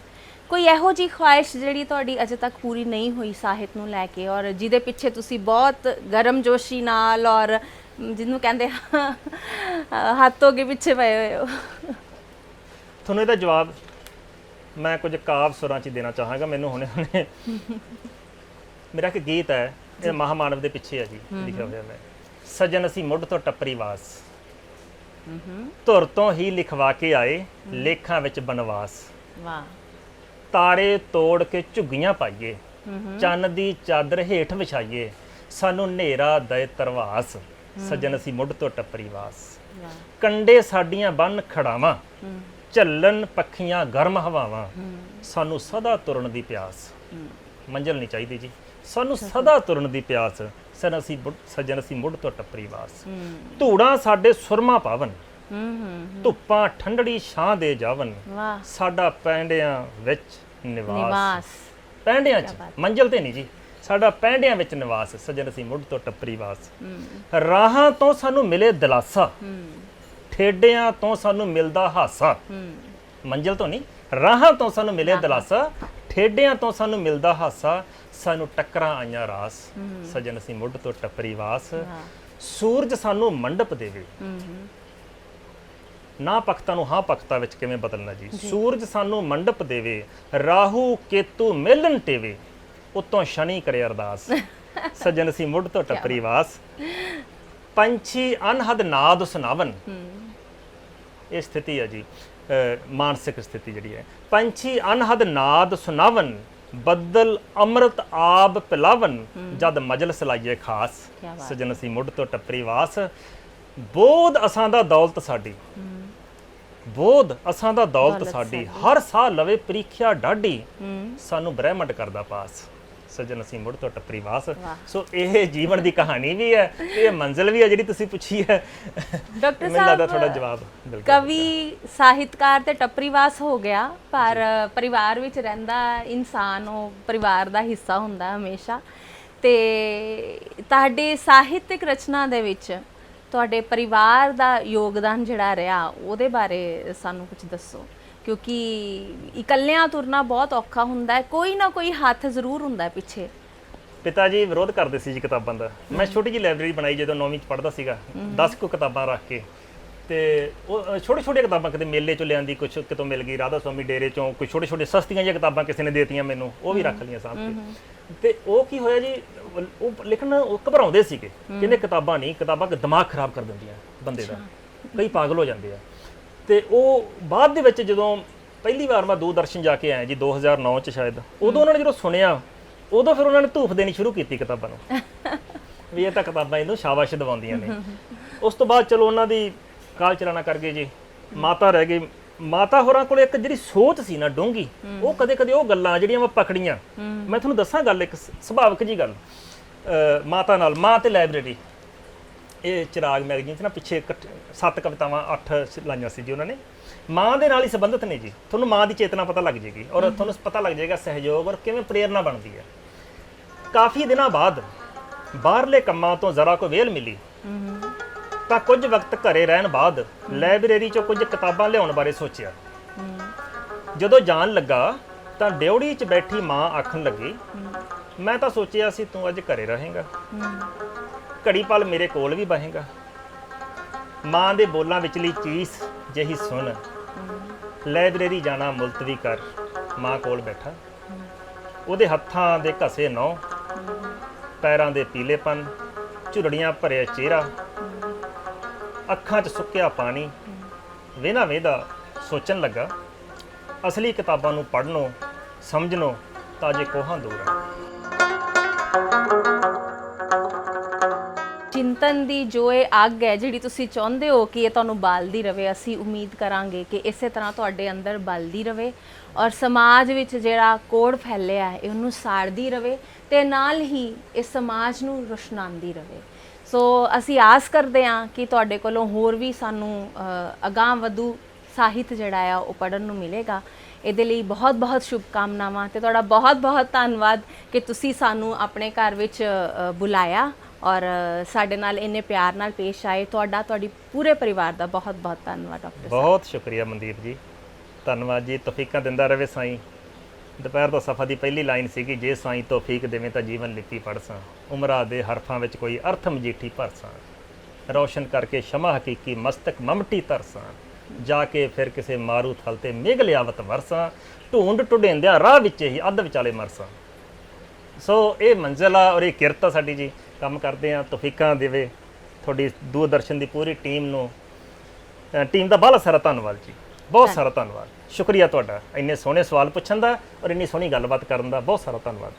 ਕੋਈ ਇਹੋ ਜਿਹੀ ਖੁਆਇਸ਼ ਜਿਹੜੀ ਤੁਹਾਡੀ ਅਜੇ ਤੱਕ ਪੂਰੀ ਨਹੀਂ ਹੋਈ ਸਾਹਿਤ ਨੂੰ ਲੈ ਕੇ, ਔਰ ਜਿਹਦੇ ਪਿੱਛੇ ਤੁਸੀਂ ਬਹੁਤ ਗਰਮਜੋਸ਼ੀ ਨਾਲ, ਔਰ ਜਿਹਨੂੰ ਕਹਿੰਦੇ ਹੱਥ ਧੋ ਕੇ ਪਿੱਛੇ ਪਏ ਹੋਏ ਹੋ। ਤੁਹਾਨੂੰ ਇਹਦਾ ਜਵਾਬ ਮੈਂ ਕੁਝ ਕਾਵ ਸੁਰਾਂ 'ਚ ਦੇਣਾ ਚਾਹਾਂਗਾ। ਮੈਨੂੰ ਹੁਣੇ ਮੇਰਾ ਇੱਕ ਗੀਤ ਹੈ, ਇਹ ਮਹਾਮਾਨਵ ਦੇ ਪਿੱਛੇ ਹੈ ਜੀ, ਲਿਖਿਆ ਹੋਇਆ ਮੈਂ। ਸਜਣ ਅਸੀਂ ਮੁੱਢ ਤੋਂ ਟੱਪਰੀ ਵਾਸ, ਧੁਰ ਤੋਂ ਹੀ ਲਿਖਵਾ ਕੇ ਆਏ ਲੇਖਾਂ ਵਿੱਚ ਬਨਵਾਸ। ਵਾਹ। ਤਾਰੇ ਤੋੜ ਕੇ ਝੁੱਗੀਆਂ ਪਾਈਏ, ਚੰਨ ਦੀ ਚਾਦਰ ਹੇਠ ਵਿਛਾਈਏ, ਸਾਨੂੰ ਹਨੇਰਾ ਦਏ ਤਰਵਾਸ। ਸਜਣ ਅਸੀਂ ਮੁੱਢ ਤੋਂ ਟੱਪਰੀ ਵਾਸ, ਕੰਡੇ ਸਾਡੀਆਂ ਬੰਨ ਖੜਾਵਾਂ, ਝੱਲਣ ਪੱਖੀਆਂ ਗਰਮ ਹਵਾਵਾਂ, ਸਾਨੂੰ ਸਦਾ ਤੁਰਨ ਦੀ ਪਿਆਸ। ਮੰਜ਼ਿਲ ਨਹੀਂ ਚਾਹੀਦੀ ਜੀ, ਸਾਨੂੰ ਸਦਾ ਤੁਰਨ ਦੀ ਪਿਆਸ। ਸਜਣ ਅਸੀਂ ਮੁੱਢ ਤੋਂ ਟੱਪਰੀ ਵਾਸ। ਧੂੜਾਂ ਸਾਡੇ ਸੁਰਮਾ ਪਾਵਨ, ਧੁੱਪਾਂ ਠੰਡੜੀ ਛਾਂ ਦੇ ਜਾਵਨ, ਸਾਡਾ ਪੈਂਡਿਆਂ ਵਿੱਚ ਨਿਵਾਸ। ਪੈਂਡਿਆਂ 'ਚ, ਮੰਜ਼ਿਲ ਤੇ ਨਹੀਂ ਜੀ, ਸਾਡਾ ਪੈਂਡਿਆਂ ਵਿੱਚ ਨਿਵਾਸ। ਸਜਣ ਅਸੀਂ ਮੁੱਢ ਤੋਂ ਟੱਪਰੀ ਵਾਸ। ਰਾਹਾਂ ਤੋਂ ਸਾਨੂੰ ਮਿਲੇ ਦਿਲਾਸਾ, ਠੇਡਿਆਂ ਤੋਂ ਸਾਨੂੰ ਮਿਲਦਾ ਹਾਸਾ। ਮੰਜ਼ਿਲ ਤੋਂ ਨਹੀਂ, ਰਾਹਾਂ ਤੋਂ ਸਾਨੂੰ ਮਿਲੇ ਦਿਲਾਸਾ, ਠੇਡਿਆਂ ਤੋਂ ਸਾਨੂੰ ਮਿਲਦਾ ਹਾਸਾ, ਸਾਨੂੰ ਟੱਕਰਾਂ ਆਈਆਂ ਰਾਸ। ਸਜਣ ਅਸੀਂ ਮੁੱਢ ਤੋਂ ਟੱਪਰੀ ਵਾਸ। ਸੂਰਜ ਸਾਨੂੰ ਮੰਡਪ ਦੇਵੇ, ਨਾ ਪਖਤਾ ਨੂੰ ਹਾਂ ਪਖਤਾ ਵਿੱਚ ਕਿਵੇਂ ਬਦਲਣਾ ਜੀ। ਸੂਰਜ ਸਾਨੂੰ ਮੰਡਪ ਦੇਵੇ, ਰਾਹੂ ਕੇਤੂ ਮਿਲਣ ਟੇਵੇ, ਉਤੋਂ ਸ਼ਨੀ ਕਰੇ ਅਰਦਾਸ। ਸਜਣ ਅਸੀਂ ਮੁੱਢ ਤੋਂ ਟੱਪਰੀ ਵਾਸ। ਪੰਛੀ ਅਨਹਦ ਨਾਦ ਸੁਨਾਵਨ, ਇਹ ਸਥਿਤੀ ਹੈ ਜੀ, ਮਾਨਸਿਕ ਸਥਿਤੀ ਜਿਹੜੀ ਹੈ। ਪੰਛੀ ਅਨਹਦ ਨਾਦ ਸੁਨਾਵਨ, ਬੱਦਲ ਅੰਮ੍ਰਿਤ ਆਬ ਪਿਲਾਵਨ, ਜਦ ਮਜਲਸ ਲਾਈਏ ਖਾਸ। ਸਜਣ ਅਸੀਂ ਮੁੱਢ ਤੋਂ ਟੱਪਰੀ ਵਾਸ। ਬੋਧ ਅਸਾਂ ਦਾ ਦੌਲਤ ਸਾਡੀ, ਬੋਧ ਅਸਾਂ ਦਾ ਦੌਲਤ ਸਾਡੀ, ਹਰ ਸਾਹ ਲਵੇ ਪ੍ਰੀਖਿਆ ਡਾਢੀ, ਸਾਨੂੰ ਬ੍ਰਹਿਮੰਡ ਕਰਦਾ ਪਾਸ। ਸੱਜਣ ਅਸੀਂ ਮੁੜ ਤੋਂ ਟੱਪਰੀ ਵਾਸ। ਸੋ ਇਹ ਜੀਵਨ ਦੀ ਕਹਾਣੀ ਵੀ ਹੈ, ਇਹ ਮੰਜ਼ਿਲ ਵੀ ਹੈ ਜਿਹੜੀ ਤੁਸੀਂ ਪੁੱਛੀ ਹੈ। ਡਾਕਟਰ ਮੈਨੂੰ ਲੱਗਦਾ ਥੋੜਾ ਸਾਹਿਬ ਜਵਾਬ ਬਿਲਕੁਲ ਕਵੀ, ਸਾਹਿਤਕਾਰ ਤੇ ਟੱਪਰੀਵਾਸ ਹੋ ਗਿਆ, ਪਰ ਪਰਿਵਾਰ ਵਿੱਚ ਰਹਿੰਦਾ ਇਨਸਾਨ ਉਹ ਪਰਿਵਾਰ ਦਾ ਹਿੱਸਾ ਹੁੰਦਾ ਹਮੇਸ਼ਾ। ਤੇ ਤੁਹਾਡੇ ਸਾਹਿਤਿਕ ਰਚਨਾ ਦੇ ਵਿੱਚ ਤੁਹਾਡੇ ਪਰਿਵਾਰ ਦਾ ਯੋਗਦਾਨ ਜਿਹੜਾ ਰਿਹਾ ਉਹਦੇ ਬਾਰੇ ਸਾਨੂੰ ਕੁਝ ਦੱਸੋ, ਕਿਉਂਕਿ ਇਕੱਲਿਆਂ ਤੁਰਨਾ ਬਹੁਤ ਔਖਾ ਹੁੰਦਾ ਹੈ, ਕੋਈ ਨਾ ਕੋਈ ਹੱਥ ਜ਼ਰੂਰ ਹੁੰਦਾ ਹੈ ਪਿੱਛੇ। ਪਿਤਾ ਜੀ ਵਿਰੋਧ ਕਰਦੇ ਸੀ ਜੀ ਕਿਤਾਬਾਂ ਦਾ। ਮੈਂ ਛੋਟੀ ਜਿਹੀ ਲਾਇਬ੍ਰੇਰੀ ਬਣਾਈ ਜਦੋਂ 9ਵੀਂ ਚ ਪੜ੍ਹਦਾ ਸੀਗਾ, 10 ਕੁ ਕਿਤਾਬਾਂ ਰੱਖ ਕੇ, ਤੇ ਉਹ ਛੋਟੇ ਕਿਤਾਬਾਂ ਕਿਤੇ ਮੇਲੇ ਚੋਂ ਲਿਆਂਦੀ, ਕੁਝ ਕਿਤੋਂ ਮਿਲ ਗਈ ਰਾਧਾ ਸਵਾਮੀ ਡੇਰੇ ਚੋਂ, ਕੋਈ ਛੋਟੇ ਸਸਤੀਆਂ ਜਿਹੀਆਂ ਕਿਤਾਬਾਂ ਕਿਸੇ ਨੇ ਦੇਤੀਆਂ ਮੈਨੂੰ, ਉਹ ਵੀ ਰੱਖ ਲਈਆਂ ਸਾਂਭ ਕੇ। ਤੇ ਉਹ ਕੀ ਹੋਇਆ ਜੀ, ਉਹ ਲਿਖਣ ਉਹ ਘਬਰਾਉਂਦੇ ਸੀਗੇ, ਕਹਿੰਦੇ ਕਿਤਾਬਾਂ ਨਹੀਂ, ਕਿਤਾਬਾਂ ਦਿਮਾਗ ਖਰਾਬ ਕਰ ਦਿੰਦੀਆਂ ਬੰਦੇ ਦਾ, ਕਈ ਪਾਗਲ ਹੋ ਜਾਂਦੇ ਆ। ਤੇ ਉਹ ਬਾਅਦ ਦੇ ਵਿੱਚ ਜਦੋਂ ਪਹਿਲੀ ਵਾਰ ਮੈਂ ਦੂਰਦਰਸ਼ਨ ਜਾ ਕੇ ਆਇਆ ਜੀ 2009 ਚ ਸ਼ਾਇਦ, ਉਦੋਂ ਉਹਨਾਂ ਨੇ ਜਦੋਂ ਸੁਣਿਆ, ਉਦੋਂ ਫਿਰ ਉਹਨਾਂ ਨੇ ਧੂਫ ਦੇਣੀ ਸ਼ੁਰੂ ਕੀਤੀ ਕਿਤਾਬਾਂ ਨੂੰ ਵੀ ਇਹ ਤਾਂ ਕਿਤਾਬਾਂ ਇਹਨੂੰ ਸ਼ਾਬਾਸ਼ ਦਿਵਾਉਂਦੀਆਂ ਨੇ। ਉਸ ਤੋਂ ਬਾਅਦ ਚਲੋ ਉਹਨਾਂ ਦੀ ਕਾਲ ਚਲਾਣਾ ਕਰ ਗਏ ਜੀ, ਮਾਤਾ ਰਹਿ ਗਈ। ਮਾਤਾ ਹੋਰਾਂ ਕੋਲ ਇੱਕ ਜਿਹੜੀ ਸੋਚ ਸੀ ਨਾ ਡੂੰਘੀ, ਉਹ ਕਦੇ ਉਹ ਗੱਲਾਂ ਜਿਹੜੀਆਂ ਮੈਂ ਪਕੜੀਆਂ, ਮੈਂ ਤੁਹਾਨੂੰ ਦੱਸਾਂ ਗੱਲ, ਇੱਕ ਸੁਭਾਵਿਕ ਜੀ ਗੱਲ ਮਾਤਾ ਨਾਲ, ਮਾਂ ਤੇ ਲਾਇਬ੍ਰੇਰੀ। ਇਹ ਚਿਰਾਗ ਮੈਗਜ਼ੀਨ 'ਚ ਨਾ ਪਿੱਛੇ 7 ਕਵਿਤਾਵਾਂ 8 ਲਾਈਆਂ ਸੀ ਜੀ ਉਹਨਾਂ ਨੇ, ਮਾਂ ਦੇ ਨਾਲ ਹੀ ਸੰਬੰਧਿਤ ਨੇ ਜੀ। ਤੁਹਾਨੂੰ ਮਾਂ ਦੀ ਚੇਤਨਾ ਪਤਾ ਲੱਗ ਜਾਏਗੀ, ਔਰ ਤੁਹਾਨੂੰ ਪਤਾ ਲੱਗ ਜਾਏਗਾ ਸਹਿਯੋਗ ਔਰ ਕਿਵੇਂ ਪ੍ਰੇਰਨਾ ਬਣਦੀ ਹੈ। ਕਾਫੀ ਦਿਨਾਂ ਬਾਅਦ ਬਾਹਰਲੇ ਕੰਮਾਂ ਤੋਂ ਜ਼ਰਾ ਕੋਈ ਵੇਲ ਮਿਲੀ ਤਾਂ ਕੁਝ ਵਕਤ ਘਰੇ ਰਹਿਣ ਬਾਅਦ ਲਾਇਬ੍ਰੇਰੀ 'ਚੋਂ ਕੁਝ ਕਿਤਾਬਾਂ ਲਿਆਉਣ ਬਾਰੇ ਸੋਚਿਆ। ਜਦੋਂ ਜਾਣ ਲੱਗਾ ਤਾਂ ਡਿਉੜੀ 'ਚ ਬੈਠੀ ਮਾਂ ਆਖਣ ਲੱਗੀ, ਮੈਂ ਤਾਂ ਸੋਚਿਆ ਸੀ ਤੂੰ ਅੱਜ ਘਰੇ ਰਹੇਂਗਾ, ਘੜੀ ਪਲ ਮੇਰੇ ਕੋਲ ਵੀ ਬਹੇਂਗਾ। ਮਾਂ ਦੇ ਬੋਲਾਂ ਵਿਚਲੀ ਚੀਸ ਜਿਹੀ ਸੁਣ, ਲਾਇਬ੍ਰੇਰੀ ਜਾਣਾ ਮੁਲਤਵੀ ਕਰ, ਮਾਂ ਕੋਲ ਬੈਠਾ। ਉਹਦੇ ਹੱਥਾਂ ਦੇ ਘਸੇ ਨਹੁੰ, ਪੈਰਾਂ ਦੇ ਪੀਲੇਪਨ, ਝੁਰੜੀਆਂ ਭਰਿਆ ਚਿਹਰਾ, ਅੱਖਾਂ 'ਚ ਸੁੱਕਿਆ ਪਾਣੀ। ਵੇਹਦਾ ਵੇਹਦਾ ਸੋਚਣ ਲੱਗਾ, ਅਸਲੀ ਕਿਤਾਬਾਂ ਨੂੰ ਪੜ੍ਹਨੋਂ ਸਮਝਣੋਂ ਤਾਂ ਅਜੇ ਕੋਹਾਂ ਦੂਰ ਆ। ਚਿੰਤਨ ਦੀ ਜੋ ਇਹ ਅੱਗ ਹੈ ਜਿਹੜੀ ਤੁਸੀਂ ਚਾਹੁੰਦੇ ਹੋ ਕਿ ਇਹ ਤੁਹਾਨੂੰ ਬਾਲਦੀ ਰਵੇ, ਅਸੀਂ ਉਮੀਦ ਕਰਾਂਗੇ ਕਿ ਇਸੇ ਤਰ੍ਹਾਂ ਤੁਹਾਡੇ ਅੰਦਰ ਬਲਦੀ ਰਵੇ ਔਰ ਸਮਾਜ ਵਿੱਚ ਜਿਹੜਾ ਕੋੜ ਫੈਲਿਆ ਹੈ ਉਹਨੂੰ ਸਾੜਦੀ ਰਵੇ ਤੇ ਨਾਲ ਹੀ ਇਸ ਸਮਾਜ ਨੂੰ ਰੁਸ਼ਨਾਉਂਦੀ ਰਵੇ। ਸੋ ਅਸੀਂ ਆਸ ਕਰਦੇ ਹਾਂ ਕਿ ਤੁਹਾਡੇ ਕੋਲੋਂ ਹੋਰ ਵੀ ਸਾਨੂੰ ਅਗਾਂਹ ਵਧੂ ਸਾਹਿਤ ਜਿਹੜਾ ਆ ਉਹ ਪੜ੍ਹਨ ਨੂੰ ਮਿਲੇਗਾ। ਇਹਦੇ ਲਈ ਬਹੁਤ ਬਹੁਤ ਸ਼ੁਭਕਾਮਨਾਵਾਂ ਤੇ ਤੁਹਾਡਾ ਬਹੁਤ ਬਹੁਤ ਧੰਨਵਾਦ ਕਿ ਤੁਸੀਂ ਸਾਨੂੰ ਆਪਣੇ ਘਰ ਵਿੱਚ ਬੁਲਾਇਆ ਔਰ ਸਾਡੇ ਨਾਲ ਇੰਨੇ ਪਿਆਰ ਨਾਲ ਪੇਸ਼ ਆਏ। ਤੁਹਾਡੀ ਪੂਰੇ ਪਰਿਵਾਰ ਦਾ ਬਹੁਤ ਬਹੁਤ ਧੰਨਵਾਦ ਡਾਕਟਰ ਸਾਹਿਬ। ਬਹੁਤ ਸ਼ੁਕਰੀਆ ਮਨਦੀਪ ਜੀ, ਧੰਨਵਾਦ ਜੀ। ਤੌਫੀਕਾਂ ਦਿੰਦਾ ਰਹੇ ਸਾਈਂ। ਦੁਪਹਿਰ ਦਾ ਸਫਾ ਦੀ ਪਹਿਲੀ ਲਾਈਨ ਸੀਗੀ, ਜੇ ਸਾਈਂ ਤੌਫੀਕ ਦੇਵੇਂ ਤਾਂ ਜੀਵਨ ਲਿਪੀ ਪੜ੍ਹਸਾਂ, ਉਮਰਾਂ ਦੇ ਹਰਫਾਂ ਵਿੱਚ ਕੋਈ ਅਰਥ ਮਜੀਠੀ ਭਰਸਾਂ, ਰੌਸ਼ਨ ਕਰਕੇ ਸ਼ਮਾ ਹਕੀਕੀ ਮਸਤਕ ਮਮਟੀ ਤਰਸਾਂ, ਜਾ ਕੇ ਫਿਰ ਕਿਸੇ ਮਾਰੂ ਥਲ ਤੇ ਮੇਘ ਲਿਆਵਤ ਵਰਸਾਂ, ਢੂੰਡ ਢੁਡੇਂਦਿਆਂ ਰਾਹ ਵਿੱਚ ਹੀ ਅੱਧ ਵਿਚਾਲੇ ਮਰਸਾਂ। ਸੋ ਇਹ ਮੰਜ਼ਿਲ ਆ ਔਰ ਇਹ ਕਿਰਤ ਆ ਸਾਡੀ ਜੀ। ਕੰਮ ਕਰਦੇ ਆ, ਤੌਫੀਕਾਂ ਦੇਵੇ ਤੁਹਾਡੀ ਦੂਰਦਰਸ਼ਨ ਦੀ ਪੂਰੀ ਟੀਮ ਨੂੰ, ਟੀਮ ਦਾ ਬਹੁਤ ਸਾਰਾ ਧੰਨਵਾਦ ਜੀ, ਬਹੁਤ ਸਾਰਾ ਧੰਨਵਾਦ, ਸ਼ੁਕਰੀਆ ਤੁਹਾਡਾ ਇੰਨੇ ਸੋਹਣੇ ਸਵਾਲ ਪੁੱਛਣ ਦਾ ਔਰ ਇੰਨੀ ਸੋਹਣੀ ਗੱਲਬਾਤ ਕਰਨ ਦਾ, ਬਹੁਤ ਸਾਰਾ ਧੰਨਵਾਦ।